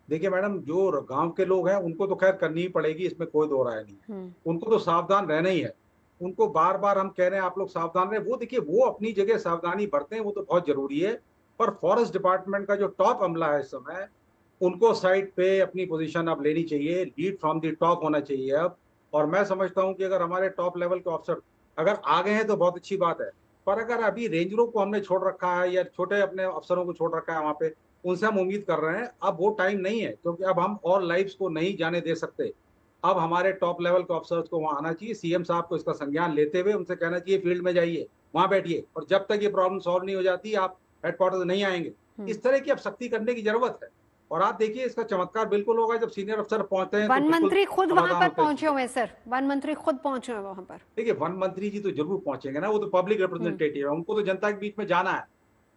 देखिए मैडम, जो गांव के लोग हैं उनको तो खैर करनी ही पड़ेगी, इसमें कोई दो राय नहीं है। उनको तो सावधान रहना ही है। उनको बार बार हम कह रहे हैं आप लोग सावधान रहे, वो देखिए वो अपनी जगह सावधानी बरतें, वो तो बहुत जरूरी है। पर फॉरेस्ट डिपार्टमेंट का जो टॉप अमला है इस समय, उनको साइड पे अपनी पोजीशन अब लेनी चाहिए, लीड फ्रॉम द टॉप होना चाहिए अब। और मैं समझता हूं कि अगर हमारे टॉप लेवल के ऑफिसर अगर आ गए हैं तो बहुत अच्छी बात है। पर अगर अभी रेंजरों को हमने छोड़ रखा है या छोटे अपने अफसरों को छोड़ रखा है वहां पे, उनसे हम उम्मीद कर रहे हैं, अब वो टाइम नहीं है, क्योंकि अब हम और लाइव्स को नहीं जाने दे सकते। अब हमारे टॉप लेवल के ऑफिसर्स को वहां आना चाहिए, सीएम साहब को इसका संज्ञान लेते हुए उनसे कहना चाहिए फील्ड में जाइए, वहां बैठिए, और जब तक ये प्रॉब्लम सॉल्व नहीं हो जाती आप हेडक्वार्टर नहीं आएंगे। इस तरह की अब सख्ती करने की जरूरत है। और आप देखिए इसका चमत्कार बिल्कुल होगा जब सीनियर अफसर पहुंचते हैं। वन मंत्री खुद वहां पर समाधान पहुंचे हुए हैं सर, वन मंत्री खुद पहुंचे हुए वहां पर। देखिए वन मंत्री जी तो जरूर पहुंचेंगे ना, वो तो पब्लिक रिप्रेजेंटेटिव है, उनको तो जनता के बीच में जाना है।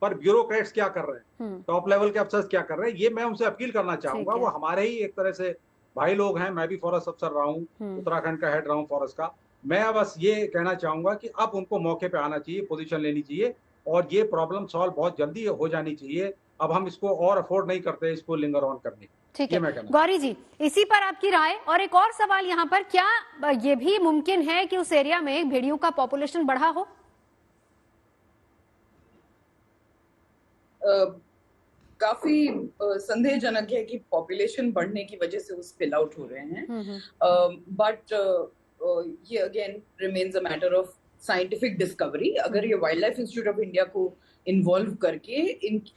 पर ब्यूरोक्रेट्स क्या कर रहे हैं, टॉप लेवल के अफसर्स क्या कर रहे हैं, ये मैं उनसे अपील करना चाहूंगा। वो हमारे ही एक तरह से भाई लोग हैं, मैं भी फॉरेस्ट अफसर रहा हूँ, उत्तराखंड का हेड रहा हूँ फॉरेस्ट का। मैं बस ये कहना चाहूंगा कि अब उनको मौके पे आना चाहिए, पोजीशन लेनी चाहिए, और ये प्रॉब्लम सॉल्व बहुत जल्दी हो जानी चाहिए। अब हम इसको और अफोर्ड नहीं करते इसको लिंगर ऑन करने। ठीक है गौरी जी, इसी पर आपकी राय। और एक और सवाल यहाँ पर, क्या ये भी मुमकिन है कि उस एरिया में भेड़ियों का पॉपुलेशन बढ़ा हो? काफी संदेहजनक है कि पॉपुलेशन बढ़ने की वजह से वो स्पिल आउट हो रहे हैं, बट ये again remains a matter of scientific discovery. अगर ये wild life institute of India को इन्वॉल्व करके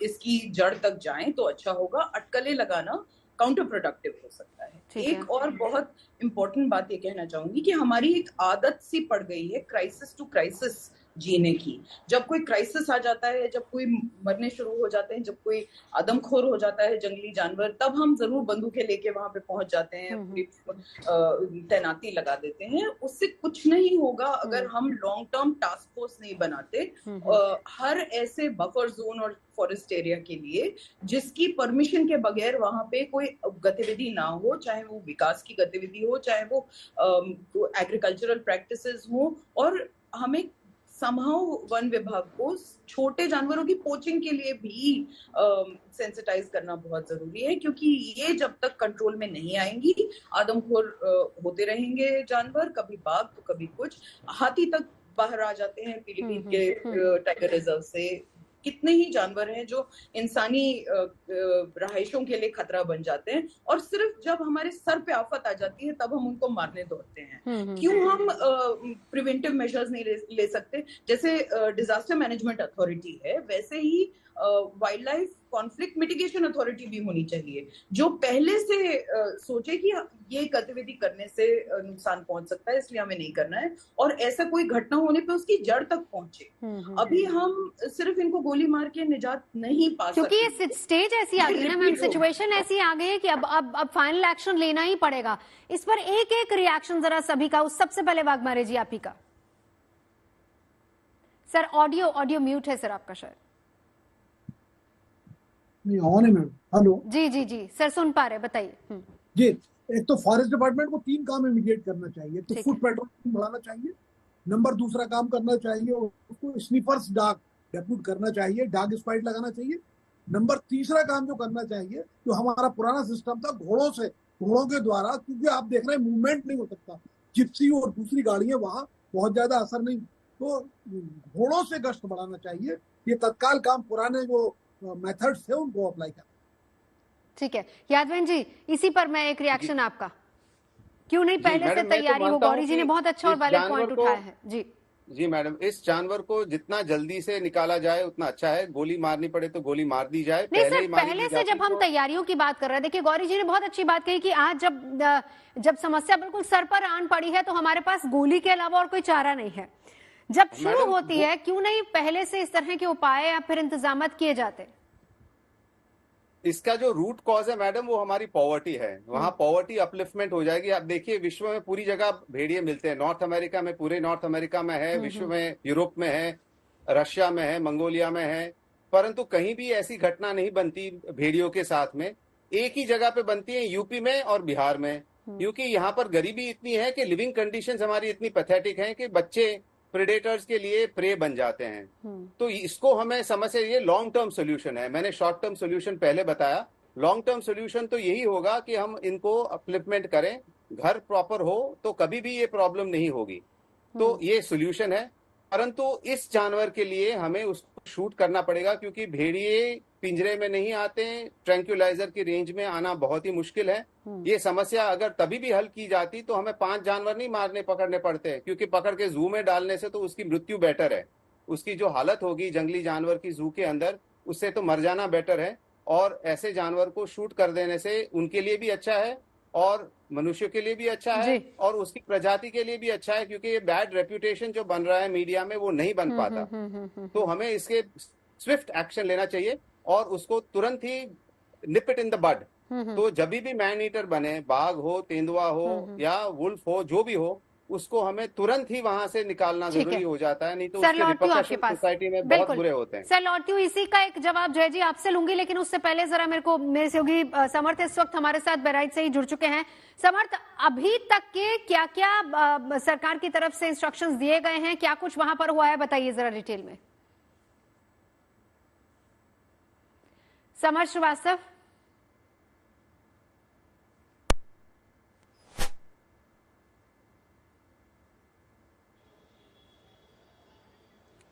इसकी जड़ तक जाएं तो अच्छा होगा। अटकलें लगाना काउंटर प्रोडक्टिव हो सकता है। एक और बहुत इंपॉर्टेंट बात ये कहना चाहूंगी कि हमारी एक आदत सी पड़ गई है क्राइसिस टू क्राइसिस जीने की। जब कोई क्राइसिस आ जाता है, जब कोई मरने शुरू हो जाते हैं, जब कोई आदमखोर हो जाता है जंगली जानवर, तब हम जरूर बंदूकें लेके वहां पे पहुंच जाते हैं, अपनी तैनाती लगा देते हैं। उससे कुछ नहीं होगा अगर हम लॉन्ग टर्म टास्क फोर्स नहीं बनाते हर ऐसे बफर जोन और फॉरेस्ट एरिया के लिए जिसकी परमिशन के बगैर वहां पे कोई गतिविधि ना हो, चाहे वो विकास की गतिविधि हो, चाहे वो एग्रीकल्चरल प्रैक्टिसेस हो। और हमें समहाउ वन विभाग को छोटे जानवरों की पोचिंग के लिए भी सेंसिटाइज करना बहुत जरूरी है, क्योंकि ये जब तक कंट्रोल में नहीं आएंगी आदमखोर होते रहेंगे जानवर। कभी बाघ तो कभी कुछ, हाथी तक बाहर आ जाते हैं पीलीभीत के टाइगर रिजर्व से। कितने ही जानवर हैं जो इंसानी रहायशों के लिए खतरा बन जाते हैं, और सिर्फ जब हमारे सर पे आफत आ जाती है तब हम उनको मारने दौड़ते हैं। क्यों हम प्रिवेंटिव मेजर्स नहीं ले सकते? जैसे डिजास्टर मैनेजमेंट अथॉरिटी है, वैसे ही wildlife conflict mitigation authority भी होनी चाहिए, जो पहले से सोचे कि ये गतिविधि करने से नुकसान पहुंच सकता है, इसलिए हमें नहीं करना है, और ऐसा कोई घटना होने पे उसकी जड़ तक पहुंचे। अभी हम सिर्फ इनको गोली मार के निजात नहीं पा सकते, क्योंकि ये स्टेज ऐसी आ गई ना मैम, सिचुएशन ऐसी आ गई है कि अब फाइनल एक्शन लेना ही पड़ेगा। इस पर एक एक रिएक्शन जरा सभी का। सबसे पहले वाघमारे जी, आप ही का। सर ऑडियो म्यूट है सर आपका शायद। नहीं, ऑन है मैम। हेलो जी जी जी सर, सुन पा रहे, बताइए। जी, एक तो फॉरेस्ट डिपार्टमेंट को 3 काम इमीडिएट करना चाहिए। तो फुट पेट्रोलिंग बढ़ाना चाहिए, नंबर दूसरा काम करना चाहिए, उसको स्नीफर्स डॉग डेप्यूट करना चाहिए, डॉग स्क्वाड लगाना चाहिए। नंबर तीसरा काम जो करना चाहिए, जो हमारा पुराना सिस्टम था घोड़ों के द्वारा, क्योंकि आप देख रहे हैं मूवमेंट नहीं हो सकता, जिप्सी और दूसरी गाड़ियां वहां बहुत ज्यादा असर नहीं, तो घोड़ों से गश्त बढ़ाना चाहिए। ये तत्काल काम पुराने जो मेथड्स थे उनको अप्लाई करना। ठीक है यादवेंद्र जी, इसी पर मैं एक रिएक्शन आपका। क्यों नहीं पहले से तैयारी हो? गौरी जी ने बहुत अच्छा और वैलिड पॉइंट उठाया है। जी मैडम, इस जानवर को जितना जल्दी से निकाला जाए उतना अच्छा है। गोली मारनी पड़े तो गोली मार दी जाए। नहीं सर, पहले से जब हम तैयारियों की बात कर रहे हैं, देखिए गौरी जी ने बहुत अच्छी बात कही कि आज जब समस्या बिल्कुल सर पर आन पड़ी है तो हमारे पास गोली के अलावा और कोई चारा नहीं है। जब शुरू होती है, क्यों नहीं पहले से इस तरह के उपाय या फिर इंतजाम किए जाते? इसका जो रूट कॉज है मैडम, वो हमारी पॉवर्टी है। वहां पॉवर्टी अपलिफ्टमेंट हो जाएगी। आप देखिए विश्व में पूरी जगह भेड़िए मिलते हैं। नॉर्थ अमेरिका में, पूरे नॉर्थ अमेरिका में है, विश्व में, यूरोप में है, रशिया में है, मंगोलिया में है, परंतु कहीं भी ऐसी घटना नहीं बनती भेड़ियों के साथ में। एक ही जगह पे बनती है, यूपी में और बिहार में, क्योंकि यहाँ पर गरीबी इतनी है कि लिविंग कंडीशंस हमारी इतनी पैथेटिक हैं कि बच्चे प्रेडेटर्स के लिए प्रे बन जाते हैं। तो इसको हमें समझ से, ये लॉन्ग टर्म सोल्यूशन है। मैंने शॉर्ट टर्म सोल्यूशन पहले बताया, लॉन्ग टर्म सोल्यूशन तो यही होगा कि हम इनको अपलिफ्टमेंट करें, घर प्रॉपर हो तो कभी भी ये प्रॉब्लम नहीं होगी। तो ये सोल्यूशन है, परंतु इस जानवर के लिए हमें उसको शूट करना पड़ेगा, क्योंकि भेड़िए पिंजरे में नहीं आते, ट्रैंक्विलाइजर की रेंज में आना बहुत ही मुश्किल है। ये समस्या अगर तभी भी हल की जाती तो हमें 5 जानवर नहीं मारने पकड़ने पड़ते, क्योंकि पकड़ के जू में डालने से तो उसकी मृत्यु बेटर है। उसकी जो हालत होगी जंगली जानवर की जू के अंदर, उससे तो मर जाना बेटर है। और ऐसे जानवर को शूट कर देने से उनके लिए भी अच्छा है और मनुष्य के लिए भी अच्छा है और उसकी प्रजाति के लिए भी अच्छा है, क्योंकि ये बैड रेप्यूटेशन जो बन रहा है मीडिया में वो नहीं बन पाता। तो हमें इसके स्विफ्ट एक्शन लेना चाहिए और उसको तुरंत ही निप इट इन द बड। तो जब भी मैन ईटर बने, बाघ हो, तेंदुआ हो या वुल्फ हो, जो भी हो, उसको हमें तुरंत ही वहां से निकालना जरूरी हो जाता है, नहीं तो उसके रिपरकशन सोसाइटी में बहुत बुरे होते हैं। सर लौटती हूँ, इसी का एक जवाब जय जी आपसे लूंगी, लेकिन उससे पहले जरा मेरे से होगी समर्थ इस वक्त हमारे साथ बहराइच से ही जुड़ चुके हैं। समर्थ, अभी तक के क्या क्या सरकार की तरफ से इंस्ट्रक्शंस दिए गए हैं, क्या कुछ वहां पर हुआ है, बताइए जरा डिटेल में। समर्थ श्रीवास्तव।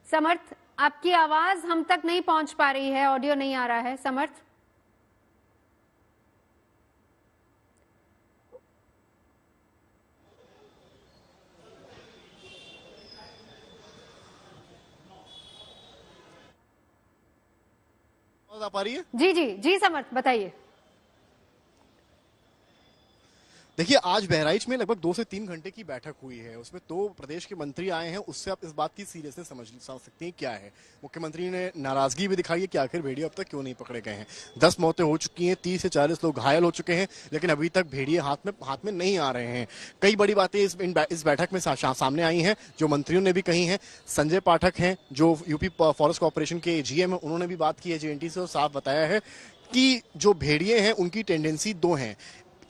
समर्थ, आपकी आवाज हम तक नहीं पहुंच पा रही है, ऑडियो नहीं आ रहा है। समर्थ, आ पा रही है? जी जी जी समर्थ बताइए। देखिए, आज बहराइच में लगभग 2 से 3 घंटे की बैठक हुई है। उसमें 2 प्रदेश के मंत्री आए हैं। उससे आप इस बात की सीरियसनेस समझ सकते हैं क्या है। मुख्यमंत्री ने नाराजगी भी दिखाई है कि आखिर भेड़िए अब तक क्यों नहीं पकड़े गए हैं। 10 मौतें हो चुकी हैं, 30 से 40 लोग घायल हो चुके हैं, लेकिन अभी तक भेड़िए हाथ में नहीं आ रहे हैं। कई बड़ी बातें इस बैठक में सामने आई हैं, जो मंत्रियों ने भी कही हैं। संजय पाठक हैं, जो यूपी फॉरेस्ट कॉर्पोरेशन के जीएम है, उन्होंने भी बात की है जेएनटी से और साफ बताया है कि जो भेड़िए हैं उनकी टेंडेंसी 2 है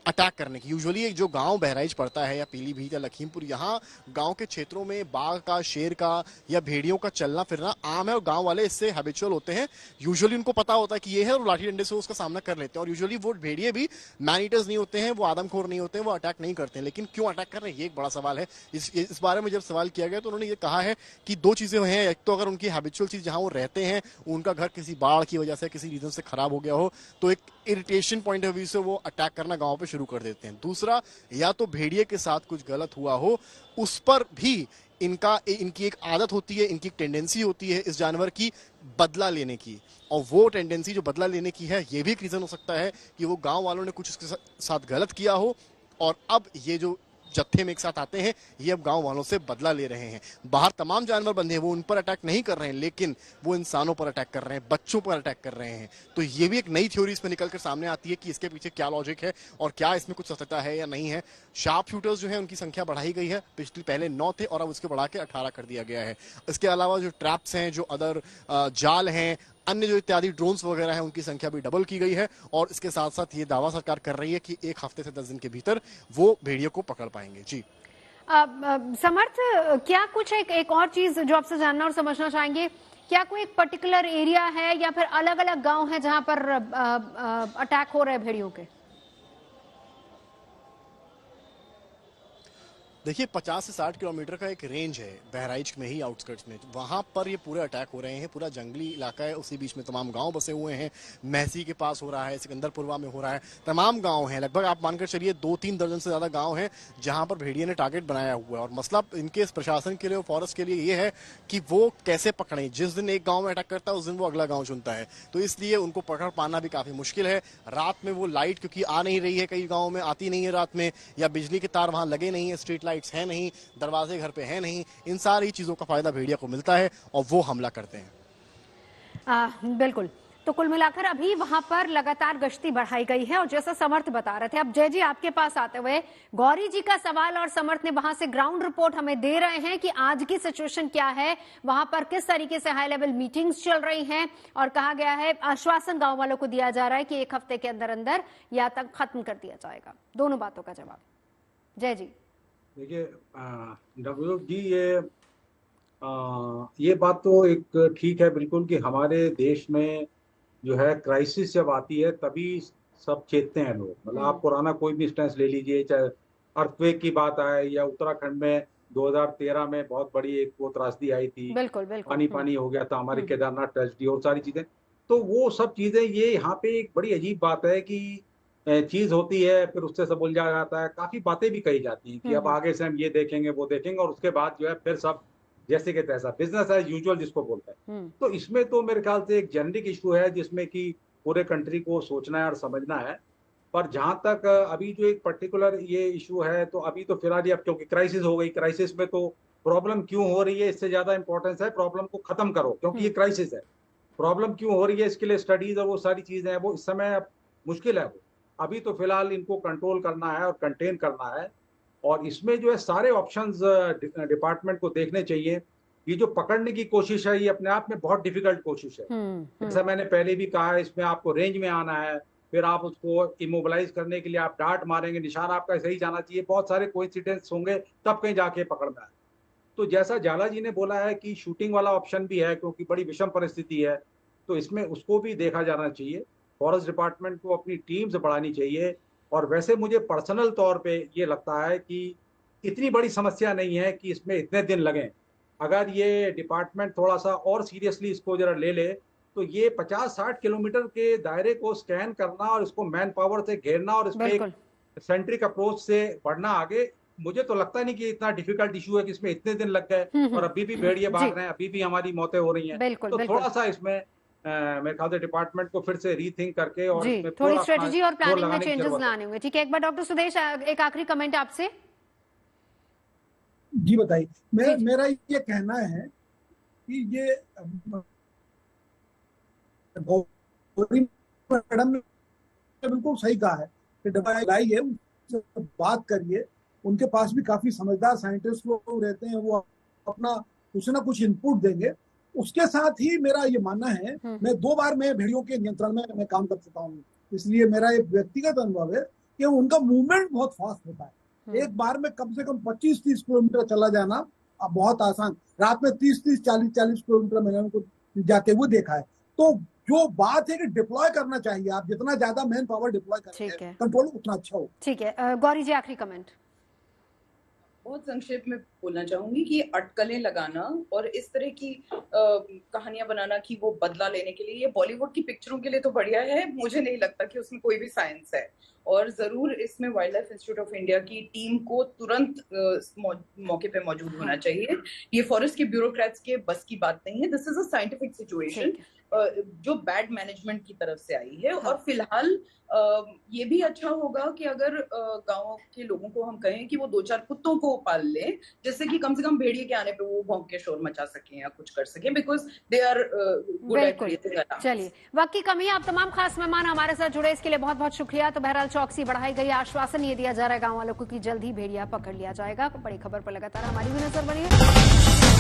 अटैक करने की। यूजुअली एक जो गांव बहराइच पड़ता है या पीलीभीत या लखीमपुर, यहाँ गांव के क्षेत्रों में बाघ का, शेर का या भेड़ियों का चलना फिरना आम है और गांव वाले इससे हैबिचुअल होते हैं। यूजुअली उनको पता होता है कि ये है और लाठी डंडे से उसका सामना कर लेते हैं। और यूजुअली वो भेड़िए भी मैन ईटर्स नहीं होते हैं, वो आदमखोर नहीं होते हैं, वो अटैक नहीं करते हैं। लेकिन क्यों अटैक कर रहे हैं, ये एक बड़ा सवाल है। इस बारे में जब सवाल किया गया तो उन्होंने ये कहा है कि 2 चीजें हैं। एक तो अगर उनकी हैबिचुअल चीज जहां वो रहते हैं, उनका घर किसी बाढ़ की वजह से किसी रीजन से खराब हो गया हो, तो एक इरिटेशन पॉइंट ऑफ व्यू से वो अटैक करना गांव पे शुरू कर देते हैं। दूसरा, या तो भेड़िए के साथ कुछ गलत हुआ हो, उस पर भी इनकी एक आदत होती है, इनकी एक टेंडेंसी होती है इस जानवर की बदला लेने की। और वो टेंडेंसी जो बदला लेने की है, ये भी एक रीजन हो सकता है कि वो गांव वालों ने कुछ इसके साथ गलत किया हो और अब ये जो जत्थे में एक साथ आते हैं, ये अब गांव वालों से बदला ले रहे हैं। बाहर तमाम जानवर बंधे हैं, वो उन पर अटैक नहीं कर रहे हैं, लेकिन वो इंसानों पर अटैक कर रहे हैं, बच्चों पर अटैक कर रहे हैं। तो ये भी एक नई थ्योरी इसमें निकलकर सामने आती है कि इसके पीछे क्या लॉजिक है और क्या इसमें कुछ सत्यता है या नहीं है। शार्प शूटर्स जो है उनकी संख्या बढ़ाई गई है, पहले 9 थे और अब उसके बढ़ा के 18 कर दिया गया है। इसके अलावा जो ट्रैप्स हैं, जो अदर जाल हैं, अन्य जो इत्यादि ड्रोन्स वगैरह हैं, उनकी संख्या भी डबल की गई है। और इसके साथ साथ ये दावा सरकार कर रही है कि 1 हफ्ते से 10 दिन के भीतर वो भेड़ियों को पकड़ पाएंगे। जी समर्थ, क्या कुछ एक और चीज जो आपसे जानना और समझना चाहेंगे, क्या कोई एक पर्टिकुलर एरिया है या फिर अलग अलग गांव है जहां पर अटैक हो रहे हैं भेड़ियों के? देखिए, 50 से 60 किलोमीटर का एक रेंज है बहराइच में ही आउटस्कर्ट्स में, वहां पर ये पूरे अटैक हो रहे हैं। पूरा जंगली इलाका है, उसी बीच में तमाम गांव बसे हुए हैं। महसी के पास हो रहा है, सिकंदरपुरवा में हो रहा है, तमाम गांव हैं। लगभग आप मानकर चलिए 2-3 दर्जन से ज्यादा गांव हैं जहां पर भेड़िए ने टारगेट बनाया हुआ है। और मसला इनके प्रशासन के लिए और फॉरेस्ट के लिए ये है कि वो कैसे पकड़े। जिस दिन एक गाँव में अटैक करता है उस दिन वो अगला गाँव चुनता है, तो इसलिए उनको पकड़ पाना भी काफी मुश्किल है। रात में वो लाइट क्योंकि आ नहीं रही है, कई गाँव में आती नहीं है रात में, या बिजली के तार वहां लगे नहीं है, स्ट्रीट लाइट्स है नहीं, दरवाजे घर पे हैं नहीं, इन सारी चीजों का फायदा भेड़िया को मिलता है और वो हमला करते हैं। बिल्कुल। तो कुल मिलाकर अभी वहां पर लगातार गश्ती बढ़ाई गई है। और जैसा समर्थ बता रहे थे, अब जय जी आपके पास आते हुए गौरी जी का सवाल और समर्थ ने वहां से ग्राउंड रिपोर्ट हमें दे रहे हैं कि आज की सिचुएशन क्या है, वहां पर किस तरीके से हाई लेवल मीटिंग्स चल रही हैं और कहा गया है, आश्वासन गांव वालों को दिया जा रहा है कि 1 हफ्ते के अंदर अंदर यह आतंक खत्म कर दिया जाएगा। दोनों बातों का जवाब जय जी। देखिए डब्ल्यू जी, ये बात तो एक ठीक है बिल्कुल कि हमारे देश में जो है क्राइसिस जब आती है तभी सब चेतते हैं लोग। मतलब आप पुराना कोई भी इंस्टेंस ले लीजिए, चाहे अर्थक्वेक की बात आए या उत्तराखंड में 2013 में बहुत बड़ी एक वो त्रासदी आई थी, बिल्कुल बिल्कुल पानी पानी हो गया था, हमारी केदारनाथ ट्रेजेडी और सारी चीजें। तो वो सब चीजें, ये यहाँ पे एक बड़ी अजीब बात है कि चीज होती है फिर उससे सब उलझा जाता है, काफी बातें भी कही जाती हैं कि अब आगे से हम ये देखेंगे वो देखेंगे, और उसके बाद जो है फिर सब जैसे कि तैसा, बिजनेस एज यूजुअल जिसको बोलते हैं। तो इसमें तो मेरे ख्याल से एक जेनरिक इशू है जिसमें कि पूरे कंट्री को सोचना है और समझना है। पर जहां तक अभी जो एक पर्टिकुलर ये इशू है, तो अभी तो फिलहाल ही अब क्योंकि क्राइसिस हो गई, क्राइसिस में तो प्रॉब्लम क्यों हो रही है इससे ज्यादा इंपॉर्टेंस है प्रॉब्लम को खत्म करो, क्योंकि ये क्राइसिस है। प्रॉब्लम क्यों हो रही है इसके लिए स्टडीज और वो सारी चीजें हैं, वो इस समय मुश्किल है। वो अभी तो फिलहाल इनको कंट्रोल करना है और कंटेन करना है, और इसमें जो है सारे ऑप्शंस डिपार्टमेंट को देखने चाहिए। ये जो पकड़ने की कोशिश है ये अपने आप में बहुत डिफिकल्ट कोशिश है। जैसा मैंने पहले भी कहा है, इसमें आपको रेंज में आना है, फिर आप उसको इमोबिलाइज करने के लिए आप डार्ट मारेंगे, निशान आपका सही जाना चाहिए, बहुत सारे कोइंसिडेंस होंगे तब कहीं जाके पकड़ में आए। तो जैसा जाला जी ने बोला है कि शूटिंग वाला ऑप्शन भी है, क्योंकि बड़ी विषम परिस्थिति है, तो इसमें उसको भी देखा जाना चाहिए। फॉरेस्ट डिपार्टमेंट को अपनी टीम्स बढ़ानी चाहिए। और वैसे मुझे पर्सनल तौर पे ये लगता है कि इतनी बड़ी समस्या नहीं है कि इसमें इतने दिन लगें। अगर ये डिपार्टमेंट थोड़ा सा और सीरियसली इसको जरा ले ले, तो ये 50-60 किलोमीटर के दायरे को स्कैन करना और इसको मैन पावर से घेरना और इसमें एक सेंट्रिक अप्रोच से बढ़ना आगे, मुझे तो लगता नहीं कि इतना डिफिकल्ट इशू है कि इसमें इतने दिन लग गए। और अभी भी भेड़िए भाग रहे हैं, अभी भी हमारी मौतें हो रही हैं। तो थोड़ा सा इसमें मेरे ख्याल से डिपार्टमेंट को फिर से रीथिंक करके और इसमें थोड़ी स्ट्रेटजी और प्लानिंग में चेंजेस लाने होंगे। ठीक है, एक बार डॉक्टर सुदेश एक आखिरी कमेंट आपसे। जी बताइए। मेरा ये कहना है कि ये मैडम ने बिल्कुल सही कहा है कि दवाई लाई है, उनसे बात करिए। उनके पास भी काफी समझदार साइंटिस्ट लोग रहते हैं, वो अपना कुछ ना कुछ इनपुट देंगे। उसके साथ ही मेरा ये मानना है, मैं 2 बार मैं भेड़ियों के नियंत्रण में मैं काम कर चुका हूँ, इसलिए मेरा एक व्यक्तिगत अनुभव है कि उनका मूवमेंट बहुत फास्ट होता है। एक बार में कम से कम 25-30 किलोमीटर चला जाना अब बहुत आसान, रात में 30-30, 40-40 किलोमीटर मैंने उनको जाते हुए देखा है। तो जो बात है कि डिप्लॉय करना चाहिए, आप जितना ज्यादा मैन पावर डिप्लॉय करेंगे कंट्रोल उतना अच्छा हो। ठीक है, गौरी जी आखिरी कमेंट। बहुत संक्षेप में बोलना चाहूंगी कि अटकलें लगाना और इस तरह की कहानियां बनाना कि वो बदला लेने के लिए, ये बॉलीवुड की पिक्चरों के लिए तो बढ़िया है, मुझे नहीं लगता कि उसमें कोई भी साइंस है। और जरूर इसमें wild life institute of India की टीम को तुरंत मौके पे मौजूद होना चाहिए। ये फॉरेस्ट के ब्यूरोक्रेट्स के बस की बात नहीं है। This is a scientific situation जो बैड मैनेजमेंट की तरफ से आई है। और फिलहाल ये भी अच्छा होगा कि अगर गांव के लोगों को हम कहें कि वो 2-4 कुत्तों को पाल ले, जिससे कि कम से कम भेड़िए के आने पे वो भौंक के शोर मचा सकें या कुछ कर सकें, because they are good at creating alarms. चलिए, वक्त की कमी है। आप तमाम खास मेहमान हमारे साथ जुड़े, इसके लिए बहुत बहुत शुक्रिया। तो बहरहाल चौकसी बढ़ाई गई, आश्वासन ये दिया जा रहा है गाँव वालों को कि जल्द ही भेड़िया पकड़ लिया जाएगा। बड़ी खबर पर लगातार हमारी भी नजर बनी है।